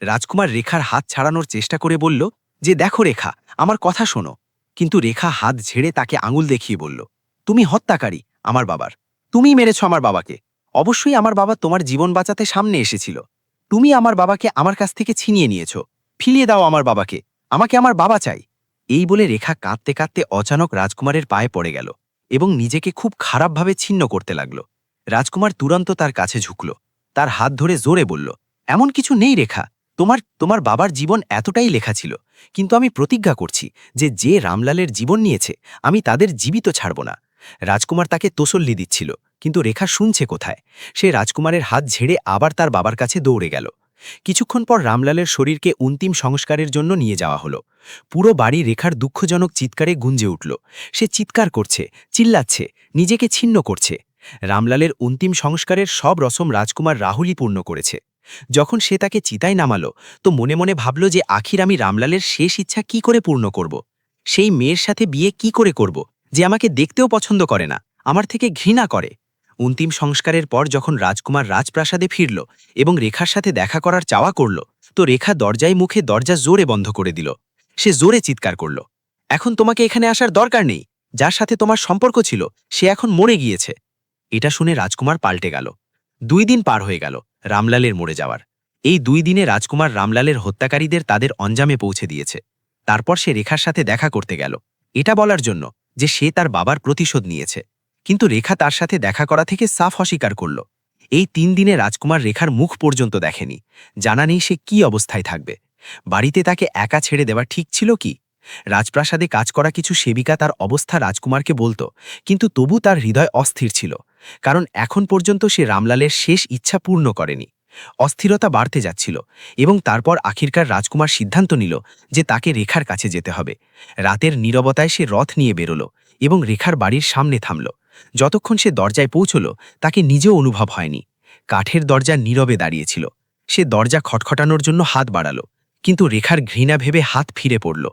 রাজকুমার রেখার হাত ছাড়ানোর চেষ্টা করে বলল, যে দেখো রেখা, আমার কথা শোনো। কিন্তু রেখা হাত ঝেড়ে তাকে আঙুল দেখিয়ে বলল, তুমি হত্যাকারী আমার বাবার। তুমিই মেরেছ আমার বাবাকে। অবশ্যই আমার বাবা তোমার জীবন বাঁচাতে সামনে এসেছিল। তুমি আমার বাবাকে আমার কাছ থেকে ছিনিয়ে নিয়েছ। ফিরিয়ে দাও আমার বাবাকে, আমাকে আমার বাবা চাই। এই বলে রেখা কাঁদতে কাঁদতে অচানক রাজকুমারের পায়ে পড়ে গেল এবং নিজেকে খুব খারাপভাবে ছিন্ন করতে লাগল। রাজকুমার তুরন্ত তার কাছে ঝুঁকল, তার হাত ধরে জোরে বলল, এমন কিছু নেই রেখা, তোমার বাবার জীবন এতটাই লেখা ছিল। কিন্তু আমি প্রতিজ্ঞা করছি যে যে রামলালের জীবন নিয়েছে, আমি তাদের জীবিত ছাড়ব না। রাজকুমার তাকে তোসল্লি দিচ্ছিল, কিন্তু রেখা শুনছে কোথায়। সে রাজকুমারের হাত ঝেড়ে আবার তার বাবার কাছে দৌড়ে গেল। কিছুক্ষণ পর রামলালের শরীরকে অন্তিম সংস্কারের জন্য নিয়ে যাওয়া হলো। পুরো বাড়ি রেখার দুঃখজনক চিৎকারে গুঞ্জে উঠল। সে চিৎকার করছে, চিল্লাচ্ছে, নিজেকে ছিন্ন করছে। রামলালের অন্তিম সংস্কারের সব রসম রাজকুমার রাহুলই পূর্ণ করেছে। যখন সে তাকে চিতায় নামালো, তো মনে মনে ভাবল যে আখির আমি রামলালের শেষ ইচ্ছা কি করে পূর্ণ করব। সেই মেয়ের সাথে বিয়ে কি করে করব, যে আমাকে দেখতেও পছন্দ করে না, আমার থেকে ঘৃণা করে? অন্তিম সংস্কারের পর যখন রাজকুমার রাজপ্রাসাদে ফিরল এবং রেখার সাথে দেখা করার চাওয়া করল, তো রেখা দরজায় মুখে দরজা জোরে বন্ধ করে দিল। সে জোরে চিৎকার করল, এখন তোমাকে এখানে আসার দরকার নেই। যার সাথে তোমার সম্পর্ক ছিল সে এখন মরে গিয়েছে। এটা শুনে রাজকুমার পাল্টে গেল। 2 দিন পার হয়ে গেল রামলালের মরে যাওয়ার। এই 2 দিনে রাজকুমার রামলালের হত্যাকারীদের তাদের অঞ্জামে পৌঁছে দিয়েছে। তারপর সে রেখার সাথে দেখা করতে গেল, এটা বলার জন্য যে সে তার বাবার প্রতিশোধ নিয়েছে। কিন্তু রেখা তার সাথে দেখা করা থেকে সাফ অস্বীকার করল। এই 3 দিনে রাজকুমার রেখার মুখ পর্যন্ত দেখেনি। জানা নেই সে কি অবস্থায় থাকবে। বাড়িতে তাকে একা ছেড়ে দেওয়া ঠিক ছিল কি? রাজপ্রাসাদে কাজ করা কিছু সেবিকা তার অবস্থা রাজকুমারকে বলত, কিন্তু তবু তার হৃদয় অস্থির ছিল, কারণ এখন পর্যন্ত সে রামলালের শেষ ইচ্ছা পূর্ণ করেনি। অস্থিরতা বাড়তে যাচ্ছিল এবং তারপর আখিরকার রাজকুমার সিদ্ধান্ত নিল যে তাকে রেখার কাছে যেতে হবে। রাতের নীরবতায় সে রথ নিয়ে বেরোল এবং রেখার বাড়ির সামনে থামল। যতক্ষণ সে দরজায় পৌঁছল তাকে নিজেও অনুভব হয়নি। কাঠের দরজা নীরবে দাঁড়িয়েছিল। সে দরজা খটখটানোর জন্য হাত বাড়াল, কিন্তু রেখার ঘৃণা ভেবে হাত ফিরে পড়ল।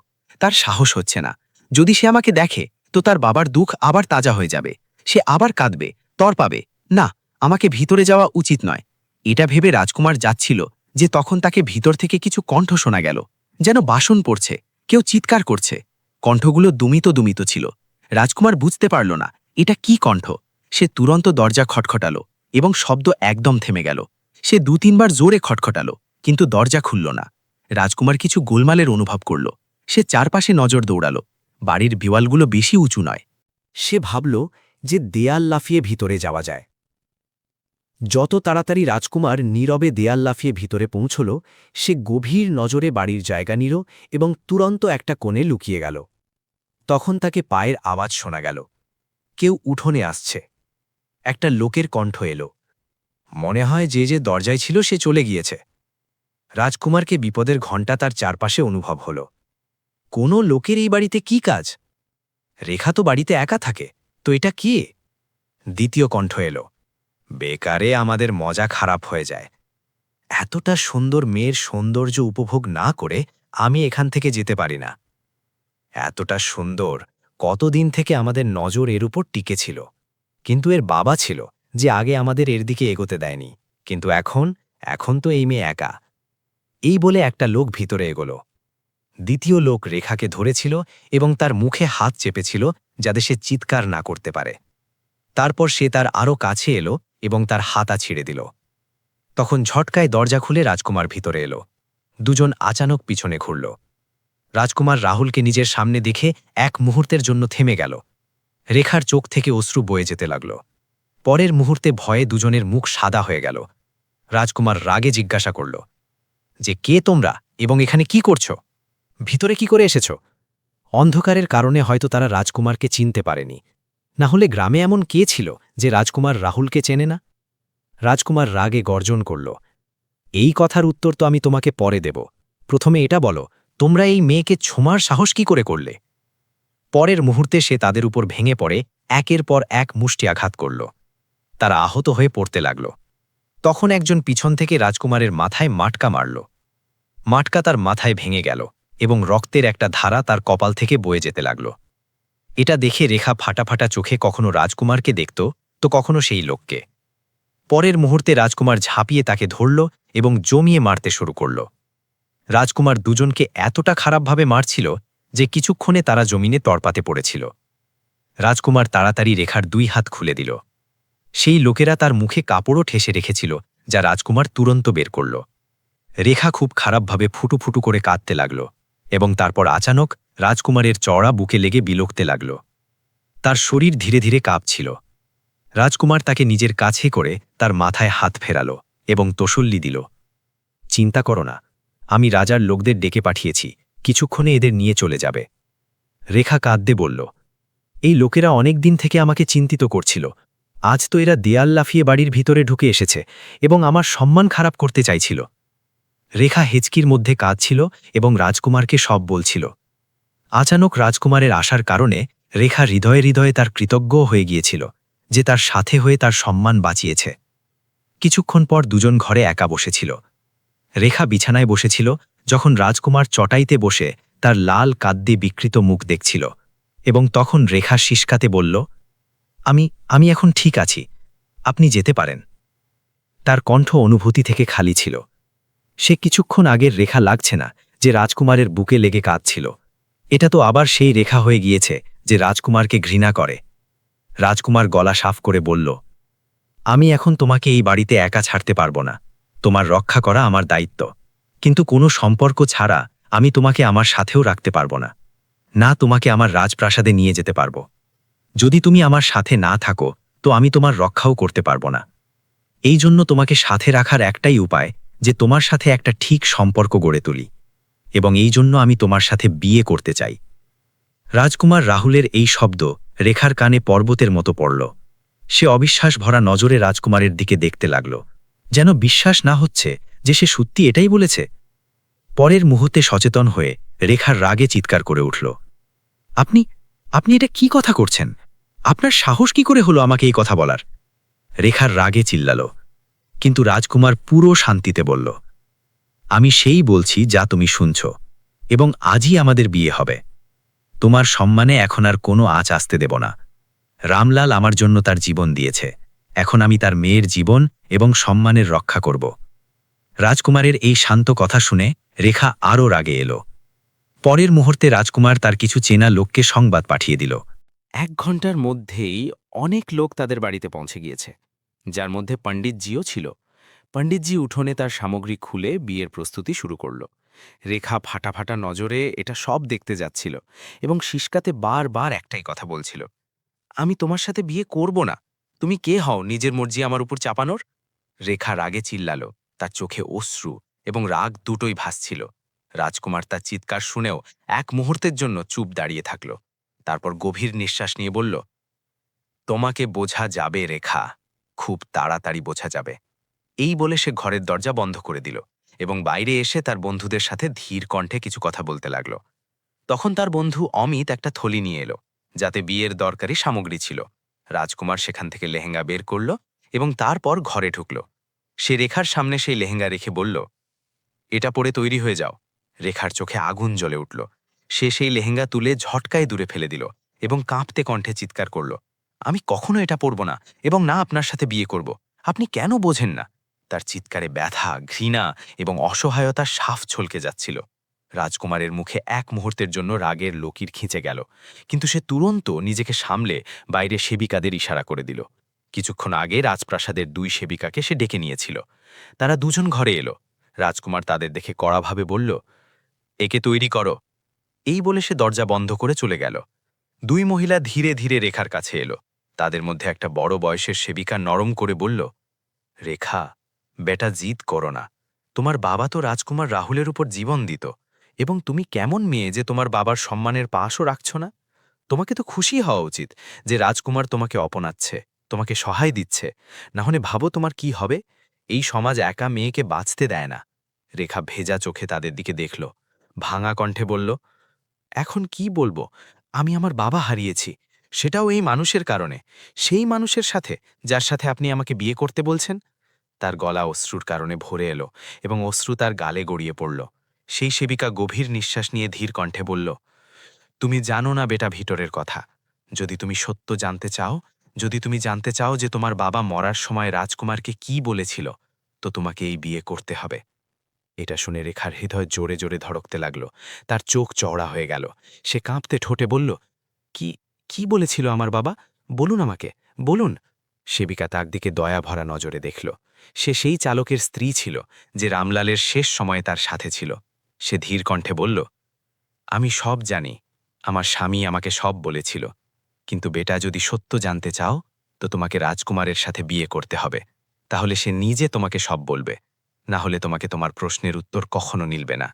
তার সাহস হচ্ছে না। যদি সে আমাকে দেখে তো তার বাবার দুঃখ আবার তাজা হয়ে যাবে। সে আবার কাঁদবে, তর পাবে। না, আমাকে ভিতরে যাওয়া উচিত নয়। এটা ভেবে রাজকুমার যাচ্ছিল যে তখন তাকে ভিতর থেকে কিছু কণ্ঠ শোনা গেল, যেন বাসন পড়ছে, কেউ চিৎকার করছে। কণ্ঠগুলো দুমিত দুমিত ছিল। রাজকুমার বুঝতে পারল না এটা কি কণ্ঠ। সে তুরন্ত দরজা খটখটালো এবং শব্দ একদম থেমে গেল। সে 2-3 বার জোরে খটখটালো, কিন্তু দরজা খুলল না। রাজকুমার কিছু গোলমালের অনুভব করল। সে চারপাশে নজর দৌড়াল। বাড়ির দেওয়ালগুলো বেশি উঁচু নয়। সে ভাবল যে দেয়াল লাফিয়ে ভিতরে যাওয়া যায়। যত তাড়াতাড়ি রাজকুমার নীরবে দেয়াল লাফিয়ে ভিতরে পৌঁছল, সে গভীর নজরে বাড়ির জায়গা নিল এবং তুরন্ত একটা কোণে লুকিয়ে গেল। তখন তাকে পায়ের আওয়াজ শোনা গেল। কেউ উঠোনে আসছে। একটা লোকের কণ্ঠ এলো। মনে হয় যে দরজায় ছিল সে চলে গিয়েছে। রাজকুমারকে বিপদের ঘণ্টা তার চারপাশে অনুভব হল। কোনো লোকের এই বাড়িতে কি কাজ? রেখা তো বাড়িতে একা থাকে, তো এটা কি? দ্বিতীয় কণ্ঠ এলো। বেকারে আমাদের মজা খারাপ হয়ে যায়। এতটা সুন্দর মেয়ের সৌন্দর্য উপভোগ না করে আমি এখান থেকে যেতে পারি না। এতটা সুন্দর, কতদিন থেকে আমাদের নজর এর উপর টিকে ছিল, কিন্তু এর বাবা ছিল যে আগে আমাদের এর দিকে এগোতে দেয়নি। কিন্তু এখন তো এই মেয়ে একা। এই বলে একটা লোক ভিতরে এগোলো। দ্বিতীয় লোক রেখাকে ধরেছিল এবং তার মুখে হাত চেপেছিল যাতে সে চিৎকার না করতে পারে। তারপর সে তার আরও কাছে এলো এবং তার হাতা ছিঁড়ে দিল। তখন ঝটকায় দরজা খুলে রাজকুমার ভিতরে এলো। দুজন আচানক পিছনে ঘুরল। রাজকুমার রাহুলকে নিজের সামনে দেখে এক মুহূর্তের জন্য থেমে গেল। রেখার চোখ থেকে অশ্রু বয়ে যেতে লাগল। পরের মুহূর্তে ভয়ে দুজনের মুখ সাদা হয়ে গেল। রাজকুমার রাগে জিজ্ঞাসা করল যে কে তোমরা এবং এখানে কি করছো? ভিতরে কি করে এসেছ? অন্ধকারের কারণে হয়তো তারা রাজকুমারকে চিনতে পারেনি। না হলে গ্রামে এমন কে ছিল যে রাজকুমার রাহুলকে চেনে না? রাজকুমার রাগে গর্জন করল, এই কথার উত্তর তো আমি তোমাকে পরে দেব। প্রথমে এটা বলো, তোমরা এই মেয়েকে ছোঁয়ার সাহস কি করে করলে? পরের মুহূর্তে সে তাদের উপর ভেঙে পড়ে একের পর এক মুষ্টি আঘাত করল। তারা আহত হয়ে পড়তে লাগল। তখন একজন পিছন থেকে রাজকুমারের মাথায় মাটকা মারল। মাটকা তার মাথায় ভেঙে গেল এবং রক্তের একটা ধারা তার কপাল থেকে বয়ে যেতে লাগল। এটা দেখে রেখা ফাটা ফাটা চোখে কখনো রাজকুমারকে দেখত তো কখনো সেই লোককে। পরের মুহূর্তে রাজকুমার ঝাঁপিয়ে তাকে ধরল এবং জমিয়ে মারতে শুরু করল। রাজকুমার দুজনকে এতটা খারাপভাবে মারছিল যে কিছুক্ষণে তারা জমিনে তরপাতে পড়েছিল। রাজকুমার তাড়াতাড়ি রেখার 2 হাত খুলে দিল। সেই লোকেরা তার মুখে কাপড়ও ঠেসে রেখেছিল, যা রাজকুমার তুরন্ত বের করল। রেখা খুব খারাপভাবে ফুটু ফুটু করে কাঁদতে লাগল এবং তারপর আচানক রাজকুমারের চড়া বুকে লেগে বিলখতে লাগল। তার শরীর ধীরে ধীরে কাঁপছিল। রাজকুমার তাকে নিজের কাছে করে তার মাথায় হাত ফেরাল এবং তসল্লি দিল, চিন্তা করো না, আমি রাজার লোকদের ডেকে পাঠিয়েছি, কিছুক্ষণে এদের নিয়ে চলে যাবে। রেখা কাঁদতে বলল, এই লোকেরা অনেক দিন থেকে আমাকে চিন্তিত করছিল। আজ তো এরা দেয়াল লাফিয়ে বাড়ির ভিতরে ঢুকে এসেছে এবং আমার সম্মান খারাপ করতে চাইছিল। রেখা হেঁচকির মধ্যে কাঁদছিল এবং রাজকুমারকে সব বলছিল। আচানক রাজকুমারের আসার কারণে রেখা হৃদয়ে হৃদয়ে তার কৃতজ্ঞ হয়ে গিয়েছিল যে তার সাথে হয়ে তার সম্মান বাঁচিয়েছে। কিছুক্ষণ পর দুজন ঘরে একা বসেছিল। রেখা বিছানায় বসেছিল যখন রাজকুমার চটাইতে বসে তার লাল কাদ্দে বিকৃত মুখ দেখছিল এবং তখন রেখা শিসকাতে বলল, আমি এখন ঠিক আছি, আপনি যেতে পারেন। তার কণ্ঠ অনুভূতি থেকে খালি ছিল। সে কিছুক্ষণ আগের রেখা লাগছে না, যে রাজকুমারের বুকে লেগে কাঁদছিল। এটা তো আবার সেই রেখা হয়ে গিয়েছে যে রাজকুমারকে ঘৃণা করে। রাজকুমার গলা সাফ করে বলল, আমি এখন তোমাকে এই বাড়িতে একা ছাড়তে পারব না। তোমার রক্ষা করা আমার দায়িত্ব, কিন্তু কোনো সম্পর্ক ছাড়া আমি তোমাকে আমার সাথেও রাখতে পারব না। না তোমাকে আমার রাজপ্রাসাদে নিয়ে যেতে পারব। যদি তুমি আমার সাথে না থাকো তো আমি তোমার রক্ষাও করতে পারব না। এই জন্য তোমাকে সাথে রাখার একটাই উপায় যে তোমার সাথে একটা ঠিক সম্পর্ক গড়ে তুলি, এবং এই জন্য আমি তোমার সাথে বিয়ে করতে চাই। রাজকুমার রাহুলের এই শব্দ রেখার কানে পর্বতের মতো পড়ল। সে অবিশ্বাস ভরা নজরে রাজকুমারের দিকে দেখতে লাগল, যেন বিশ্বাস না হচ্ছে যে সে সত্যি এটাই বলেছে। পরের মুহূর্তে সচেতন হয়ে রেখার রাগে চিৎকার করে উঠল, আপনি আপনি এটা কি কথা করছেন? আপনার সাহস কি করে হলো আমাকে এই কথা বলার? রেখার রাগে চিল্লাল, কিন্তু রাজকুমার পুরো শান্তিতে বলল, আমি সেই বলছি যা তুমি শুনছ, এবং আজই আমাদের বিয়ে হবে। তোমার সম্মানে এখন আর কোনো আঁচ আসতে দেব না। রামলাল আমার জন্য তার জীবন দিয়েছে, এখন আমি তার মেয়ের জীবন এবং সম্মানের রক্ষা করব। রাজকুমারের এই শান্ত কথা শুনে রেখা আরও রাগে এলো। পরের মুহূর্তে রাজকুমার তার কিছু চেনা লোককে সংবাদ পাঠিয়ে দিল। 1 ঘন্টার মধ্যেই অনেক লোক তাদের বাড়িতে পৌঁছে গিয়েছে, যার মধ্যে পণ্ডিতজিও ছিল। পণ্ডিতজি উঠোনে তার সামগ্রী খুলে বিয়ের প্রস্তুতি শুরু করল। রেখা ফাটা ফাটা নজরে এটা সব দেখতে যাচ্ছিল এবং শিসকাতে বারবার একটাই কথা বলছিল, আমি তোমার সাথে বিয়ে করব না। তুমি কে হও নিজের মর্জি আমার উপর চাপানোর? রেখা রাগে চিল্লালো, তার চোখে অশ্রু এবং রাগ দুটোই ভাসছিল। রাজকুমার তার চিৎকার শুনেও এক মুহূর্তের জন্য চুপ দাঁড়িয়ে থাকল। তারপর গভীর নিঃশ্বাস নিয়ে বলল, তোমাকে বোঝা যাবে রেখা, খুব তাড়াতাড়ি বোঝা যাবে। এই বলে সে ঘরের দরজা বন্ধ করে দিল এবং বাইরে এসে তার বন্ধুদের সাথে ধীর কণ্ঠে কিছু কথা বলতে লাগল। তখন তার বন্ধু অমিত একটা থলি নিয়ে এলো, যাতে বিয়ের দরকারি সামগ্রী ছিল। রাজকুমার সেখান থেকে লেহেঙ্গা বের করল এবং তারপর ঘরে ঢুকল। সে রেখার সামনে সেই লেহেঙ্গা রেখে বলল, এটা পরে তৈরি হয়ে যাও। রেখার চোখে আগুন জ্বলে উঠল। সে সেই লেহেঙ্গা তুলে ঝটকায় দূরে ফেলে দিল এবং কাঁপতে কণ্ঠে চিৎকার করল, আমি কখনো এটা পরব না এবং না আপনার সাথে বিয়ে করব। আপনি কেন বোঝেন না? তার চিৎকারে ব্যথা, ঘৃণা এবং অসহায়তা সাফ ছলকে যাচ্ছিল। রাজকুমারের মুখে এক মুহূর্তের জন্য রাগের লকির খিঁচে গেল, কিন্তু সে তুরন্ত নিজেকে সামলে বাইরে সেবিকাদের ইশারা করে দিল। কিছুক্ষণ আগে রাজপ্রাসাদের 2 সেবিকাকে সে ডেকে নিয়েছিল। তারা দুজন ঘরে এলো। রাজকুমার তাদের দেখে কড়াভাবে বলল, একে তৈরি করো। এই বলে সে দরজা বন্ধ করে চলে গেল। 2 মহিলা ধীরে ধীরে রেখার কাছে এলো। তাদের মধ্যে একটা বড় বয়সের সেবিকা নরম করে বলল, রেখা, বেটা জিদ করো না। তোমার বাবা তো রাজকুমার রাহুলের উপর জীবন দিত, এবং তুমি কেমন মেয়ে যে তোমার বাবার সম্মানের পাশও রাখছ না? তোমাকে তো খুশি হওয়া উচিত যে রাজকুমার তোমাকে অপনাচ্ছে, তোমাকে সহায় দিচ্ছে। না হলে ভাবো তোমার কি হবে। এই সমাজ একা মেয়েকে বাঁচতে দেয় না। রেখা ভেজা চোখে তাদের দিকে দেখল, ভাঙা কণ্ঠে বলল, এখন কি বলবো? আমি আমার বাবা হারিয়েছি, সেটাও এই মানুষের কারণে। সেই মানুষের সাথে যার সাথে আপনি আমাকে বিয়ে করতে বলছেন। তার গলা অশ্রুর কারণে ভরে এলো এবং অশ্রু তার গালে গড়িয়ে পড়ল। সেই সেবিকা গভীর নিঃশ্বাস নিয়ে ধীর কণ্ঠে বলল, তুমি জানো না বেটা ভিতরের কথা। যদি তুমি সত্য জানতে চাও, যদি তুমি জানতে চাও যে তোমার বাবা মরার সময় রাজকুমারকে কি বলেছিল, তো তোমাকে এই বিয়ে করতে হবে। এটা শুনে রেখার হৃদয় জোরে জোরে ধড়কতে লাগল। তার চোখ চওড়া হয়ে গেল। সে কাঁপতে ঠোঁটে বলল, কি কি বলেছিল আমার বাবা? বলুন আমাকে, বলুন। সেবিকা তার দিকে দয়া ভরা নজরে দেখল। সে সেই চালকের স্ত্রী ছিল যে রামলালের শেষ সময়ে তার সাথে ছিল। সে ধীর কণ্ঠে বলল, আমি সব জানি, আমার স্বামী আমাকে সব বলেছিল। কিন্তু বেটা, যদি সত্য জানতে চাও তো তোমাকে রাজকুমারের সাথে বিয়ে করতে হবে। তাহলে সে নিজে তোমাকে সব বলবে, না হলে তোমাকে তোমার প্রশ্নের উত্তর কখনো মিলবে না।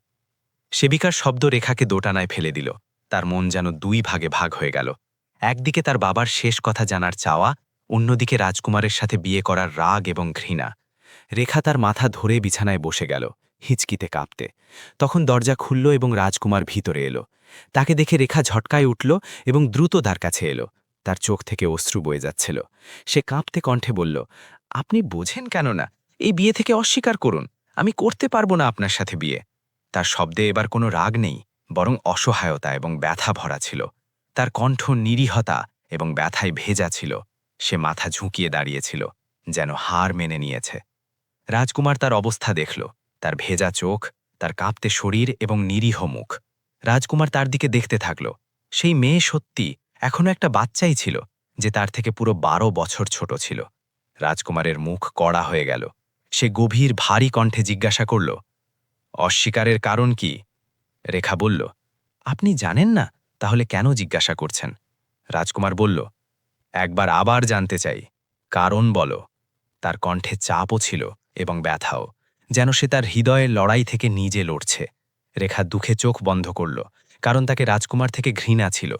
সেবিকার শব্দ রেখাকে দোটানায় ফেলে দিল। তার মন যেন 2 ভাগে ভাগ হয়ে গেল। একদিকে তার বাবার শেষ কথা জানার চাওয়া, অন্যদিকে রাজকুমারের সাথে বিয়ে করার রাগ এবং ঘৃণা। রেখা তার মাথা ধরে বিছানায় বসে গেল, হিচকিতে কাঁপতে। তখন দরজা খুলল এবং রাজকুমার ভিতরে এলো। তাকে দেখে রেখা ঝটকায় উঠল এবং দ্রুত তার কাছে এলো। তার চোখ থেকে অশ্রু বয়ে যাচ্ছিল। সে কাঁপতে কণ্ঠে বলল, আপনি বোঝেন কেন না? এই বিয়ে থেকে অস্বীকার করুন। আমি করতে পারবো না আপনার সাথে বিয়ে। তার শব্দে এবার কোনো রাগ নেই, বরং অসহায়তা এবং ব্যথা ভরা ছিল। তার কণ্ঠ নিরীহতা এবং ব্যথায় ভেজা ছিল। সে মাথা ঝুঁকিয়ে দাঁড়িয়েছিল, যেন হার মেনে নিয়েছে। রাজকুমার তার অবস্থা দেখল, তার ভেজা চোখ, তার কাঁপতে শরীর এবং নিরীহ মুখ। রাজকুমার তার দিকে দেখতে থাকল। সেই মেয়ে সত্যি এখনও একটা বাচ্চাই ছিল, যে তার থেকে পুরো 12 বছর ছোট ছিল। রাজকুমারের মুখ কড়া হয়ে গেল। সে গভীর ভারী কণ্ঠে জিজ্ঞাসা করল, অস্বীকারের কারণ কি? রেখা বলল, আপনি জানেন না, তাহলে কেন জিজ্ঞাসা করছেন? রাজকুমার বলল, একবার আবার জানতে চাই, কারণ বলো। তার কণ্ঠে চাপও ছিল এবং ব্যথাও, যেন সে তার হৃদয়ের লড়াই থেকে নিজে লড়ছে। রেখা দুঃখে চোখ বন্ধ করল, কারণ তাকে রাজকুমার থেকে ঘৃণা ছিল।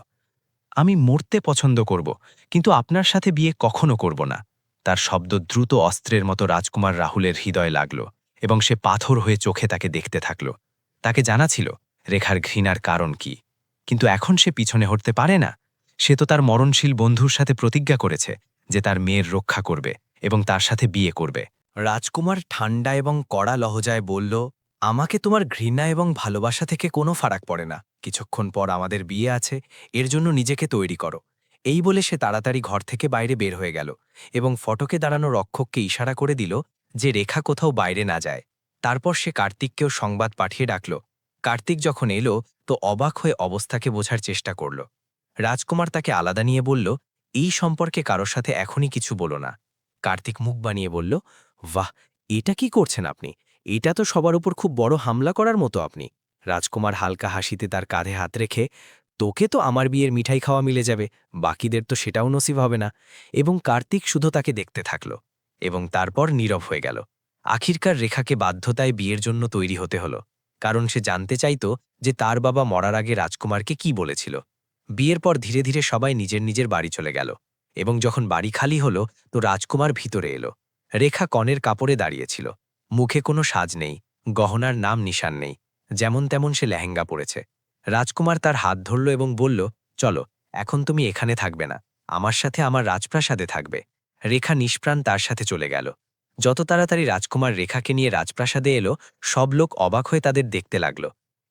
আমি মরতে পছন্দ করব, কিন্তু আপনার সাথে বিয়ে কখনো করব না। তার শব্দ দ্রুত অস্ত্রের মতো রাজকুমার রাহুলের হৃদয়ে লাগল, এবং সে পাথর হয়ে চোখে তাকে দেখতে থাকল। তাকে জানা ছিল রেখার ঘৃণার কারণ কি, কিন্তু এখন সে পিছনে হটতে পারে না। সে তো তার মরণশীল বন্ধুর সাথে প্রতিজ্ঞা করেছে যে তার মেয়ের রক্ষা করবে এবং তার সাথে বিয়ে করবে। রাজকুমার ঠান্ডা এবং কড়া লহজায় বলল, আমাকে তোমার ঘৃণা এবং ভালোবাসা থেকে কোনো ফারাক পড়ে না। কিছুক্ষণ পর আমাদের বিয়ে আছে, এর জন্য নিজেকে তৈরি করো। এই বলে সে তাড়াতাড়ি ঘর থেকে বাইরে বের হয়ে গেল এবং ফটকে দাঁড়ানো রক্ষককে ইশারা করে দিল যে রেখা কোথাও বাইরে না যায়। তারপর সে কার্তিককেও সংবাদ পাঠিয়ে ডাকল। কার্তিক যখন এলো তো অবাক হয়ে অবস্থাকে বোঝার চেষ্টা করল। রাজকুমার তাকে আলাদা নিয়ে বলল, এই সম্পর্কে কারোর সাথে এখনই কিছু বলো না। কার্তিক মুখ বানিয়ে বলল, বাহ, এটা কি করছেন আপনি? এটা তো সবার উপর খুব বড় হামলা করার মতো আপনি। রাজকুমার হালকা হাসিতে তার কাঁধে হাত রেখে, তোকে তো আমার বিয়ের মিঠাই খাওয়া মিলে যাবে, বাকিদের তো সেটাও নসিব হবে না। এবং কার্তিক শুধু তাকে দেখতে থাকল এবং তারপর নীরব হয়ে গেল। আখিরকার রেখাকে বাধ্যতায় বিয়ের জন্য তৈরি হতে হলো, কারণ সে জানতে চাইত যে তার বাবা মরার আগে রাজকুমারকে কি বলেছিল। বিয়ের পর ধীরে ধীরে সবাই নিজের নিজের বাড়ি চলে গেল, এবং যখন বাড়ি খালি হলো তো রাজকুমার ভিতরে এলো। রেখা কনের কাপড়ে দাঁড়িয়েছিল। মুখে কোনো সাজ নেই, গহনার নাম নিশান নেই, যেমন তেমন সে লেহেঙ্গা পরেছে। রাজকুমার তার হাত ধরল এবং বলল, চলো, এখন তুমি এখানে থাকবে না, আমার সাথে আমার রাজপ্রাসাদে থাকবে। রেখা নিষ্প্রাণ তার সাথে চলে গেল। যত তাড়াতাড়ি রাজকুমার রেখাকে নিয়ে রাজপ্রাসাদে এলো, সব লোক অবাক হয়ে তাদের দেখতে লাগল।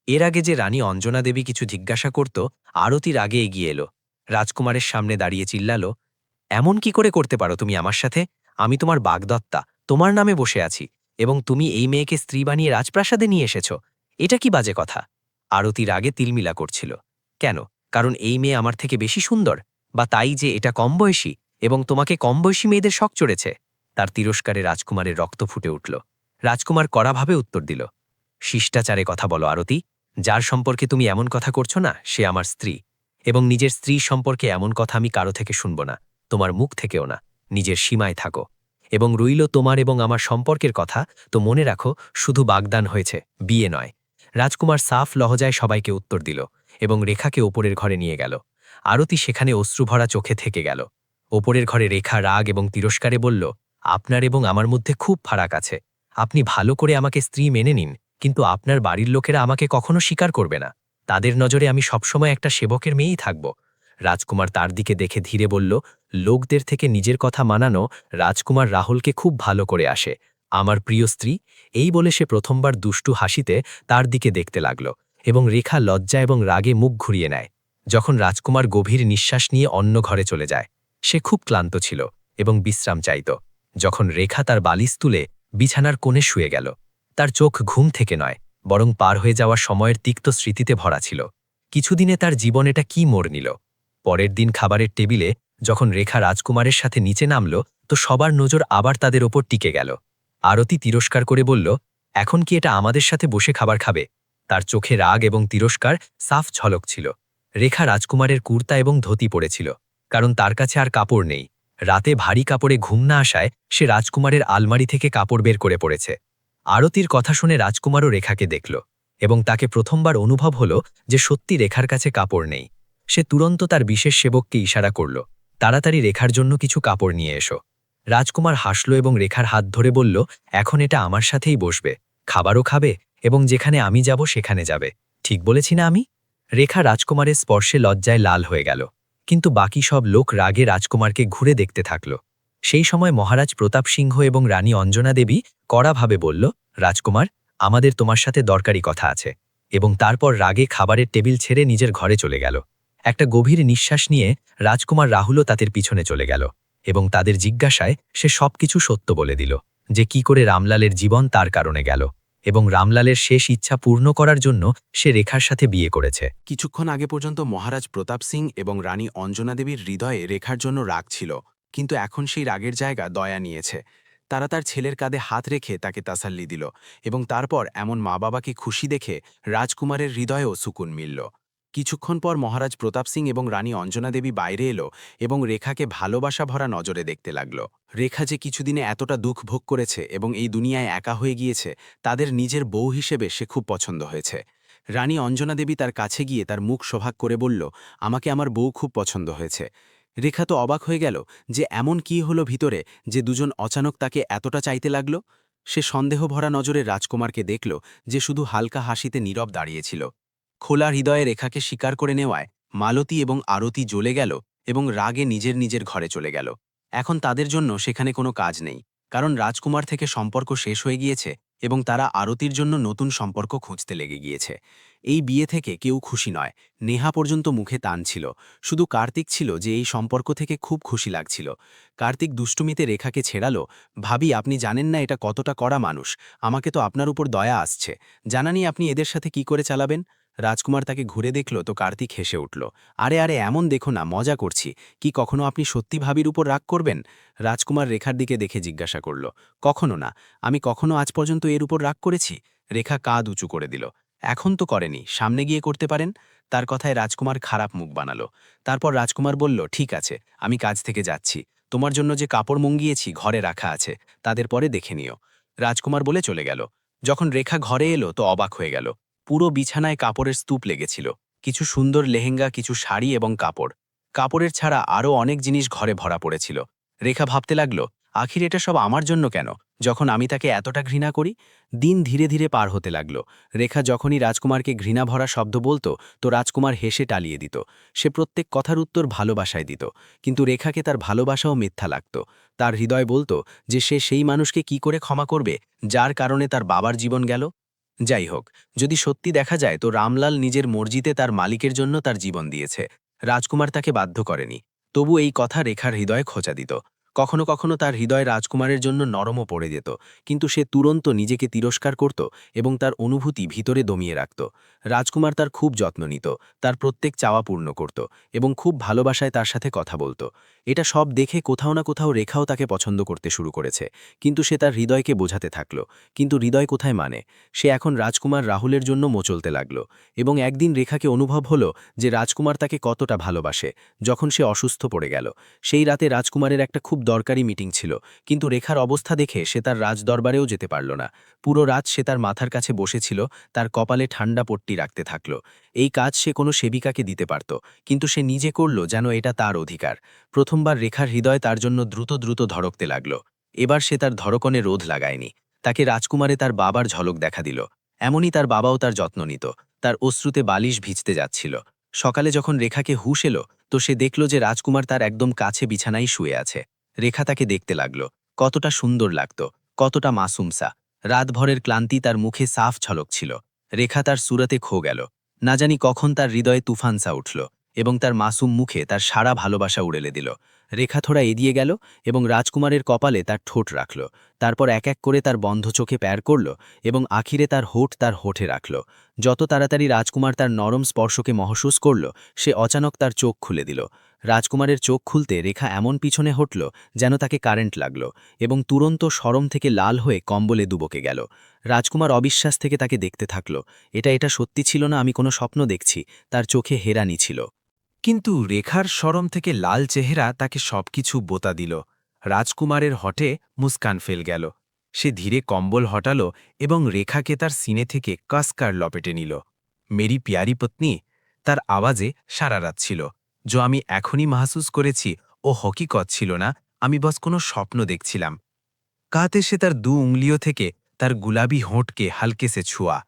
এর আগে যে রানী অঞ্জনা দেবী কিছু জিজ্ঞাসা করত, আরতির আগে এগিয়ে এলো। রাজকুমারের সামনে দাঁড়িয়ে চিল্লাল, এমন কি করে করতে পারো তুমি আমার সাথে? আমি তোমার বাগদত্তা, তোমার নামে বসে আছি, এবং তুমি এই মেয়েকে স্ত্রী বানিয়ে রাজপ্রাসাদে নিয়ে এসেছ। এটা কি বাজে কথা? আরতি রাগে তিলমিলা করছিল। কেন? কারণ এই মেয়ে আমার থেকে বেশি সুন্দর, বা তাই যে এটা কম বয়সী এবং তোমাকে কম বয়সী মেয়েদের শখ চড়েছে? তার তিরস্কারে রাজকুমারের রক্ত ফুটে উঠল। রাজকুমার কড়াভাবে উত্তর দিল, শিষ্টাচারে কথা বলো আরতি। যার সম্পর্কে তুমি এমন কথা করছো না, সে আমার স্ত্রী, এবং নিজের স্ত্রী সম্পর্কে এমন কথা আমি কারো থেকে শুনব না, তোমার মুখ থেকেও না। নিজের সীমায় থাকো। এবং রইল তোমার এবং আমার সম্পর্কের কথা, তো মনে রাখো, শুধু বাগদান হয়েছে, বিয়ে নয়। রাজকুমার সাফ লহজায় সবাইকে উত্তর দিল এবং রেখাকে ওপরের ঘরে নিয়ে গেল। আরতি সেখানে অশ্রুভরা চোখে থেকে গেল। ওপরের ঘরে রেখা রাগ এবং তিরস্কারে বলল, আপনার এবং আমার মধ্যে খুব ফারাক আছে। আপনি ভালো করে আমাকে স্ত্রী মেনে নিন, কিন্তু আপনার বাড়ির লোকেরা আমাকে কখনো স্বীকার করবে না। তাদের নজরে আমি সবসময় একটা সেবকের মেয়েই থাকব। রাজকুমার তার দিকে দেখে ধীরে বলল, লোকদের থেকে নিজের কথা মানানো রাজকুমার রাহুলকে খুব ভালো করে আসে। আমার প্রিয় স্ত্রী। এই বলে সে প্রথমবার দুষ্টু হাসিতে তার দিকে দেখতে লাগল, এবং রেখা লজ্জা এবং রাগে মুখ ঘুরিয়ে নেয়। যখন রাজকুমার গভীর নিঃশ্বাস নিয়ে অন্য ঘরে চলে যায়, সে খুব ক্লান্ত ছিল এবং বিশ্রাম চাইত। যখন রেখা তার বালিশ তুলে বিছানার কোণে শুয়ে গেল, তার চোখ ঘুম থেকে নয়, বরং পার হয়ে যাওয়া সময়ের তিক্ত স্মৃতিতে ভরা ছিল। কিছুদিনে তার জীবন এটা কি মোড় নিল। পরের দিন খাবারের টেবিলে যখন রেখা রাজকুমারের সাথে নিচে নামল, তো সবার নজর আবার তাদের ওপর টিকে গেল। আরতি তিরস্কার করে বলল, এখন কি এটা আমাদের সাথে বসে খাবার খাবে? তার চোখে রাগ এবং তিরস্কার সাফ ঝলক ছিল। রেখা রাজকুমারের কুর্তা এবং ধুতি পরেছিল, কারণ তার কাছে আর কাপড় নেই। রাতে ভারী কাপড়ে ঘুম না আসায় সে রাজকুমারের আলমারি থেকে কাপড় বের করে পড়েছে। আরতির কথা শুনে রাজকুমারও রেখাকে দেখল, এবং তাকে প্রথমবার অনুভব হল যে সত্যি রেখার কাছে কাপড় নেই। সে তুরন্ত তার বিশেষ সেবককে ইশারা করল, তাড়াতাড়ি রেখার জন্য কিছু কাপড় নিয়ে এসো। রাজকুমার হাসল এবং রেখার হাত ধরে বলল, এখন এটা আমার সাথেই বসবে, খাবারও খাবে, এবং যেখানে আমি যাব সেখানে যাবে। ঠিক বলেছি না আমি? রেখা রাজকুমারের স্পর্শে লজ্জায় লাল হয়ে গেল, কিন্তু বাকি সব লোক রাগে রাজকুমারকে ঘুরে দেখতে থাকল। সেই সময় মহারাজ প্রতাপ সিংহ এবং রানী অঞ্জনা দেবী কড়াভাবে বলল, রাজকুমার, আমাদের তোমার সাথে দরকারি কথা আছে। এবং তারপর রাগে খাবারের টেবিল ছেড়ে নিজের ঘরে চলে গেল। একটা গভীর নিঃশ্বাস নিয়ে রাজকুমার রাহুলও তাদের পিছনে চলে গেল এবং তাদের জিজ্ঞাসায় সে সবকিছু সত্য বলে দিল, যে কি করে রামলালের জীবন তার কারণে গেল এবং রামলালের শেষ ইচ্ছা পূর্ণ করার জন্য সে রেখার সাথে বিয়ে করেছে। কিছুক্ষণ আগে পর্যন্ত মহারাজ প্রতাপ সিং এবং রানী অঞ্জনা দেবীর হৃদয়ে রেখার জন্য রাগ ছিল, কিন্তু এখন সেই রাগের জায়গা দয়া নিয়েছে। তারা তার ছেলের কাঁধে হাত রেখে তাকে তাসাল্লি দিল এবং তারপর এমন মা বাবাকে খুশি দেখে রাজকুমারের হৃদয়েও সুকুন মিলল। কিছুক্ষণ পর মহারাজ প্রতাপ সিং এবং রানী অঞ্জনা দেবী বাইরে এলো এবং রেখাকে ভালোবাসা ভরা নজরে দেখতে লাগল। রেখা যে কিছুদিনে এতটা দুঃখ ভোগ করেছে এবং এই দুনিয়ায় একা হয়ে গিয়েছে, তাদের নিজের বউ হিসেবে সে খুব পছন্দ হয়েছে। রানী অঞ্জনা দেবী তার কাছে গিয়ে তার মুখ সোহাগ করে বলল, আমাকে আমার বউ খুব পছন্দ হয়েছে। রেখা তো অবাক হয়ে গেল যে এমন কি হলো ভিতরে যে দুজন অচানক তাকে এতটা চাইতে লাগল। সে সন্দেহ ভরা নজরে রাজকুমারকে দেখল, যে শুধু হালকা হাসিতে নীরব দাঁড়িয়েছিল। খোলা হৃদয়ে রেখাকে স্বীকার করে নেওয়ায় মালতী এবং আরতি জ্বলে গেল এবং রাগে নিজের নিজের ঘরে চলে গেল। এখন তাদের জন্য সেখানে কোনো কাজ নেই, কারণ রাজকুমার থেকে সম্পর্ক শেষ হয়ে গিয়েছে এবং তারা আরতির জন্য নতুন সম্পর্ক খুঁজতে লেগে গিয়েছে। এই বিয়ে থেকে কেউ খুশি নয়। নেহা পর্যন্ত মুখে টান ছিল, শুধু কার্তিক ছিল যে এই সম্পর্ক থেকে খুব খুশি লাগছিল। কার্তিক দুষ্টুমিতে রেখাকে ছেড়ালো, ভাবি আপনি জানেন না এটা কতটা কড়া মানুষ, আমাকে তো আপনার উপর দয়া আসছে, জানানি আপনি এদের সাথে কি করে চালাবেন। রাজকুমার তাকে ঘুরে দেখল তো কার্তিক হেসে উঠল, আরে আরে এমন দেখো না, মজা করছি, কি কখনো আপনি সত্যি ভাবির উপর রাগ করবেন? রাজকুমার রেখার দিকে দেখে জিজ্ঞাসা করল, কখনো না, আমি কখনো আজ পর্যন্ত এর উপর রাগ করেছি? রেখা কাঁধ উঁচু করে দিল, এখন তো করেনি, সামনে গিয়ে করতে পারেন। তার কথায় রাজকুমার খারাপ মুখ বানালো। তারপর রাজকুমার বলল, ঠিক আছে, আমি কাজ থেকে যাচ্ছি, তোমার জন্য যে কাপড় মঙ্গিয়েছি ঘরে রাখা আছে, তাদের পরে দেখে নিও। রাজকুমার বলে চলে গেল। যখন রেখা ঘরে এলো তো অবাক হয়ে গেল। পুরো বিছানায় কাপড়ের স্তূপ লেগেছিল, কিছু সুন্দর লেহেঙ্গা, কিছু শাড়ি এবং কাপড়। কাপড়ের ছাড়া আরও অনেক জিনিস ঘরে ভরা পড়েছিল। রেখা ভাবতে লাগল, আখির এটা সব আমার জন্য কেন, যখন আমি তাকে এতটা ঘৃণা করি। দিন ধীরে ধীরে পার হতে লাগল। রেখা যখনই রাজকুমারকে ঘৃণা ভরা শব্দ বলতো তো রাজকুমার হেসে টালিয়ে দিত। সে প্রত্যেক কথার উত্তর ভালোবাসায় দিত, কিন্তু রেখাকে তার ভালোবাসাও মিথ্যা লাগত। তার হৃদয় বলতো যে সে সেই মানুষকে কি করে ক্ষমা করবে যার কারণে তার বাবার জীবন গেল। যাই হোক, যদি সত্যি দেখা যায় তো রামলাল নিজের মর্জিতে তার মালিকের জন্য তার জীবন দিয়েছে, রাজকুমার তাকে বাধ্য করেনি। তবু এই কথা রেখার হৃদয়ে খোঁচা দিত। কখনো কখনো তার হৃদয় রাজকুমারের জন্য নরমও পড়ে যেত, কিন্তু সে তুরন্ত নিজেকে তিরস্কার করত এবং তার অনুভূতি ভিতরে দমিয়ে রাখত। রাজকুমার তার খুব যত্ন নিত, তার প্রত্যেক চাওয়া পূর্ণ করত এবং খুব ভালোবাসায় তার সাথে কথা বলতো। এটা সব দেখে কোথাও না কোথাও রেখাও তাকে পছন্দ করতে শুরু করেছে, কিন্তু সে তার হৃদয়কে বোঝাতে থাকল। কিন্তু হৃদয় কোথায় মানে? সে এখন রাজকুমার রাহুলের জন্য মোচলতে লাগল। এবং একদিন রেখাকে অনুভব হলো যে রাজকুমার তাকে কতটা ভালোবাসে। যখন সে অসুস্থ পড়ে গেল, সেই রাতে রাজকুমারের একটা খুব দরকারি মিটিং ছিল, কিন্তু রেখার অবস্থা দেখে সে তার রাজদরবারেও যেতে পারল না। পুরো রাত সে তার মাথার কাছে বসেছিল, তার কপালে ঠান্ডা পট্টি রাখতে থাকল। এই কাজ সে কোনো সেবিকাকে দিতে পারত, কিন্তু সে নিজে করল যেন এটা তার অধিকার। প্রথমবার রেখার হৃদয় তার জন্য দ্রুত দ্রুত ধড়কতে লাগল। এবার সে তার ধড়কনে রোধ লাগায়নি। তাকে রাজকুমারে তার বাবার ঝলক দেখা দিল। এমনই তার বাবাও তার যত্ন নিত। তার অশ্রুতে বালিশ ভিজতে যাচ্ছিল। সকালে যখন রেখাকে হুঁশ এলো তো সে দেখল যে রাজকুমার তার একদম কাছে বিছানায় শুয়ে আছে। রেখা তাকে দেখতে লাগল, কতটা সুন্দর লাগত, কতটা মাসুমসা। রাতভরের ক্লান্তি তার মুখে সাফ ঝলক ছিল। রেখা তার সুরাতে খো গেল। না জানি কখন তার হৃদয়ে তুফানসা উঠল এবং তার মাসুম মুখে তার সারা ভালোবাসা উড়েলে দিল। রেখা থোড়া এগিয়ে গেল এবং রাজকুমারের কপালে তার ঠোঁট রাখল। তারপর এক এক করে তার বন্ধ চোখে প্যার করল এবং আখিরে তার হোঁট তার হোঠে রাখল। যত তাড়াতাড়ি রাজকুমার তার নরম স্পর্শকে মহসুস করল, সে অচানক তার চোখ খুলে দিল। রাজকুমারের চোখ খুলতে রেখা এমন পিছনে হটল যেন তাকে কারেন্ট লাগল এবং তুরন্ত শরম থেকে লাল হয়ে কম্বলে দুবকে গেল। রাজকুমার অবিশ্বাস থেকে তাকে দেখতে থাকল। এটা সত্যি ছিল না, আমি কোনো স্বপ্ন দেখছি। তার চোখে হেরানি ছিল। কিন্তু রেখার শরম থেকে লাল চেহারা তাকে সবকিছু বোতা দিল। রাজকুমারের হঠে মুস্কান ফেল গেল। সে ধীরে কম্বল হটালো এবং রেখাকে তার সিনে থেকে কাসকার লপেটে নিল। মেরি প্যারি পত্নী, তার আওয়াজে সারা রাত ছিল। আমি এখনই মাহসুস করেছি ও হকিকত ছিল না, আমি বস কোনো স্বপ্ন দেখছিলাম। কাতে সে তার দু উंगलियों থেকে তার গুলাবি হোঁটকে हल्के से छुआ।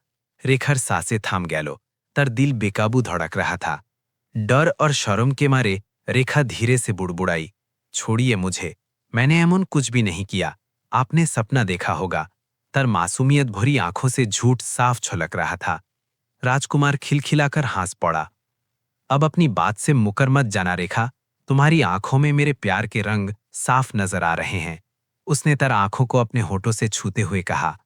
रेखार सांसें थाम गैल, तार दिल बेकाबू धड़क रहा था। डर और शर्म के मारे रेखा धीरे से बुड़बुड़ाई, छोड़िए मुझे, मैंने एमन कुछ भी नहीं किया, आपने सपना देखा होगा। तार मासूमियत भरी आंखों से झूठ साफ छलक रहा था। राजकुमार खिलखिलाकर हंस पड़ा। अब अपनी बात से मुकर मत जाना रेखा, तुम्हारी आंखों में मेरे प्यार के रंग साफ नजर आ रहे हैं। उसने तर आंखों को अपने होठों से छूते हुए कहा।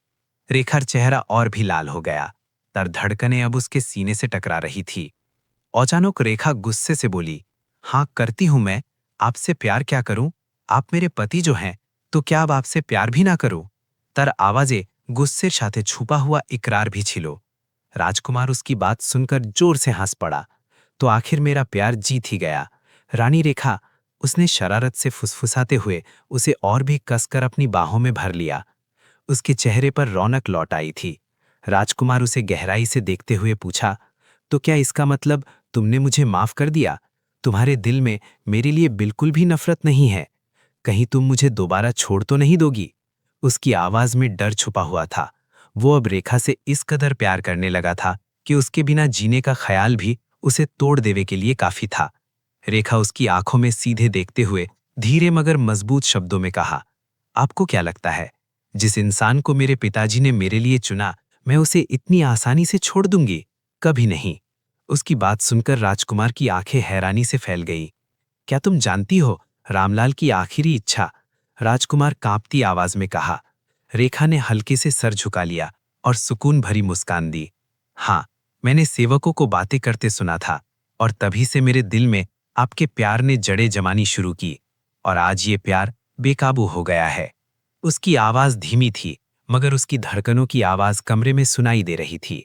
रेखा चेहरा और भी लाल हो गया। तर धड़कनें अब उसके सीने से टकरा रही थी। अचानक रेखा गुस्से से बोली, हाँ करती हूं मैं, आपसे प्यार क्या करूं? आप मेरे पति जो हैं, तो क्या अब आपसे प्यार भी ना करूं? तर आवाजे गुस्से साथे छुपा हुआ इकरार भी छिलो। राजकुमार उसकी बात सुनकर जोर से हंस पड़ा। तो आखिर मेरा प्यार जीत ही गया। रानी रेखा, उसने शरारत से फुसफुसाते हुए उसे और भी कसकर अपनी बाहों में भर लिया। उसके चेहरे पर रौनक लौट आई थी। राजकुमार उसे गहराई से देखते हुए पूछा, तो क्या इसका मतलब तुमने मुझे माफ कर दिया? तुम्हारे दिल में मेरे लिए बिल्कुल भी नफरत नहीं है? कहीं तुम मुझे दोबारा छोड़ तो नहीं दोगी? उसकी आवाज में डर छुपा हुआ था। वो अब रेखा से इस कदर प्यार करने लगा था कि उसके बिना जीने का ख्याल भी उसे तोड़ देवे के लिए काफी था। रेखा उसकी आंखों में सीधे देखते हुए धीरे मगर मजबूत शब्दों में कहा, आपको क्या लगता है, जिस इंसान को मेरे पिताजी ने मेरे लिए चुना, मैं उसे इतनी आसानी से छोड़ दूंगी? कभी नहीं। उसकी बात सुनकर राजकुमार की आंखें हैरानी से फैल गई। क्या तुम जानती हो रामलाल की आखिरी इच्छा? राजकुमार कांपती आवाज में कहा। रेखा ने हल्के से सर झुका लिया और सुकून भरी मुस्कान दी। हाँ, मैंने सेवकों को बातें करते सुना था और तभी से मेरे दिल में आपके प्यार ने जड़ें जमानी शुरू की और आज ये प्यार बेकाबू हो गया है। उसकी आवाज धीमी थी मगर उसकी धड़कनों की आवाज कमरे में सुनाई दे रही थी।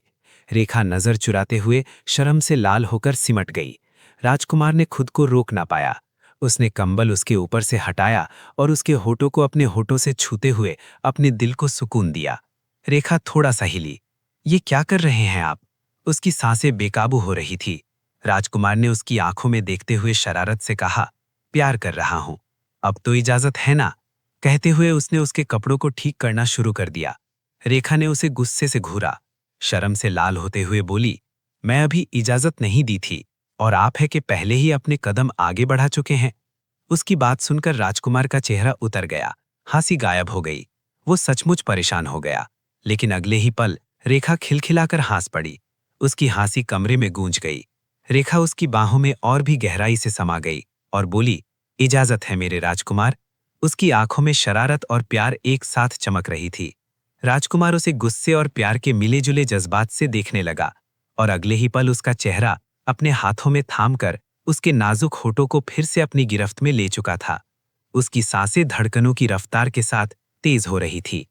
रेखा नजर चुराते हुए शर्म से लाल होकर सिमट गई। राजकुमार ने खुद को रोक ना पाया। उसने कंबल उसके ऊपर से हटाया और उसके होठों को अपने होठों से छूते हुए अपने दिल को सुकून दिया। रेखा थोड़ा सा हिली। ये क्या कर रहे हैं आप? उसकी सांसें बेकाबू हो रही थी। राजकुमार ने उसकी आंखों में देखते हुए शरारत से कहा, प्यार कर रहा हूं, अब तो इजाजत है ना? कहते हुए उसने उसके कपड़ों को ठीक करना शुरू कर दिया। रेखा ने उसे गुस्से से घूरा। शर्म से लाल होते हुए बोली, मैं अभी इजाजत नहीं दी थी और आप है कि पहले ही अपने कदम आगे बढ़ा चुके हैं। उसकी बात सुनकर राजकुमार का चेहरा उतर गया, हंसी गायब हो गई। वो सचमुच परेशान हो गया। लेकिन अगले ही पल रेखा खिलखिलाकर हंस पड़ी। उसकी हंसी कमरे में गूंज गई। रेखा उसकी बाहों में और भी गहराई से समा गई और बोली, इजाजत है मेरे राजकुमार। उसकी आंखों में शरारत और प्यार एक साथ चमक रही थी। राजकुमार उसे गुस्से और प्यार के मिले जुले जज्बात से देखने लगा और अगले ही पल उसका चेहरा अपने हाथों में थामकर उसके नाजुक होठों को फिर से अपनी गिरफ्त में ले चुका था। उसकी सांसें धड़कनों की रफ्तार के साथ तेज हो रही थी।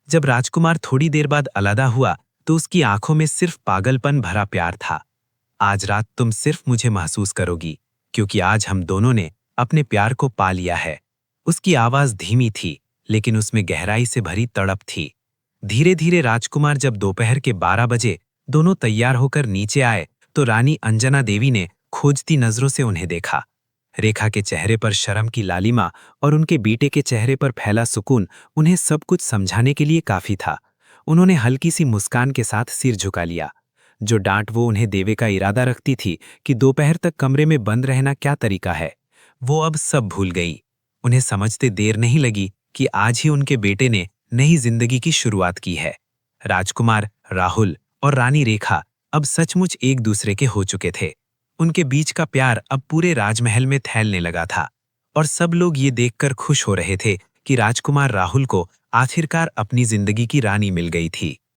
जब राजकुमार थोड़ी देर बाद अलग हुआ तो उसकी आंखों में सिर्फ पागलपन भरा प्यार था। आज रात तुम सिर्फ मुझे महसूस करोगी, क्योंकि आज हम दोनों ने अपने प्यार को पा लिया है। उसकी आवाज धीमी थी लेकिन उसमें गहराई से भरी तड़प थी। धीरे धीरे राजकुमार जब दोपहर के 12 बजे दोनों तैयार होकर नीचे आए तो रानी अंजना देवी ने खोजती नजरों से उन्हें देखा। रेखा के चेहरे पर शर्म की लालिमा और उनके बेटे के चेहरे पर फैला सुकून उन्हें सब कुछ समझाने के लिए काफी था। उन्होंने हल्की सी मुस्कान के साथ सिर झुका लिया। जो डांट वो उन्हें देवे का इरादा रखती थी कि दोपहर तक कमरे में बंद रहना क्या तरीका है, वो अब सब भूल गई। उन्हें समझते देर नहीं लगी कि आज ही उनके बेटे ने नई जिंदगी की शुरुआत की है। राजकुमार राहुल और रानी रेखा अब सचमुच एक दूसरे के हो चुके थे। उनके बीच का प्यार अब पूरे राजमहल में फैलने लगा था और सब लोग ये देखकर खुश हो रहे थे कि राजकुमार राहुल को आखिरकार अपनी जिंदगी की रानी मिल गई थी।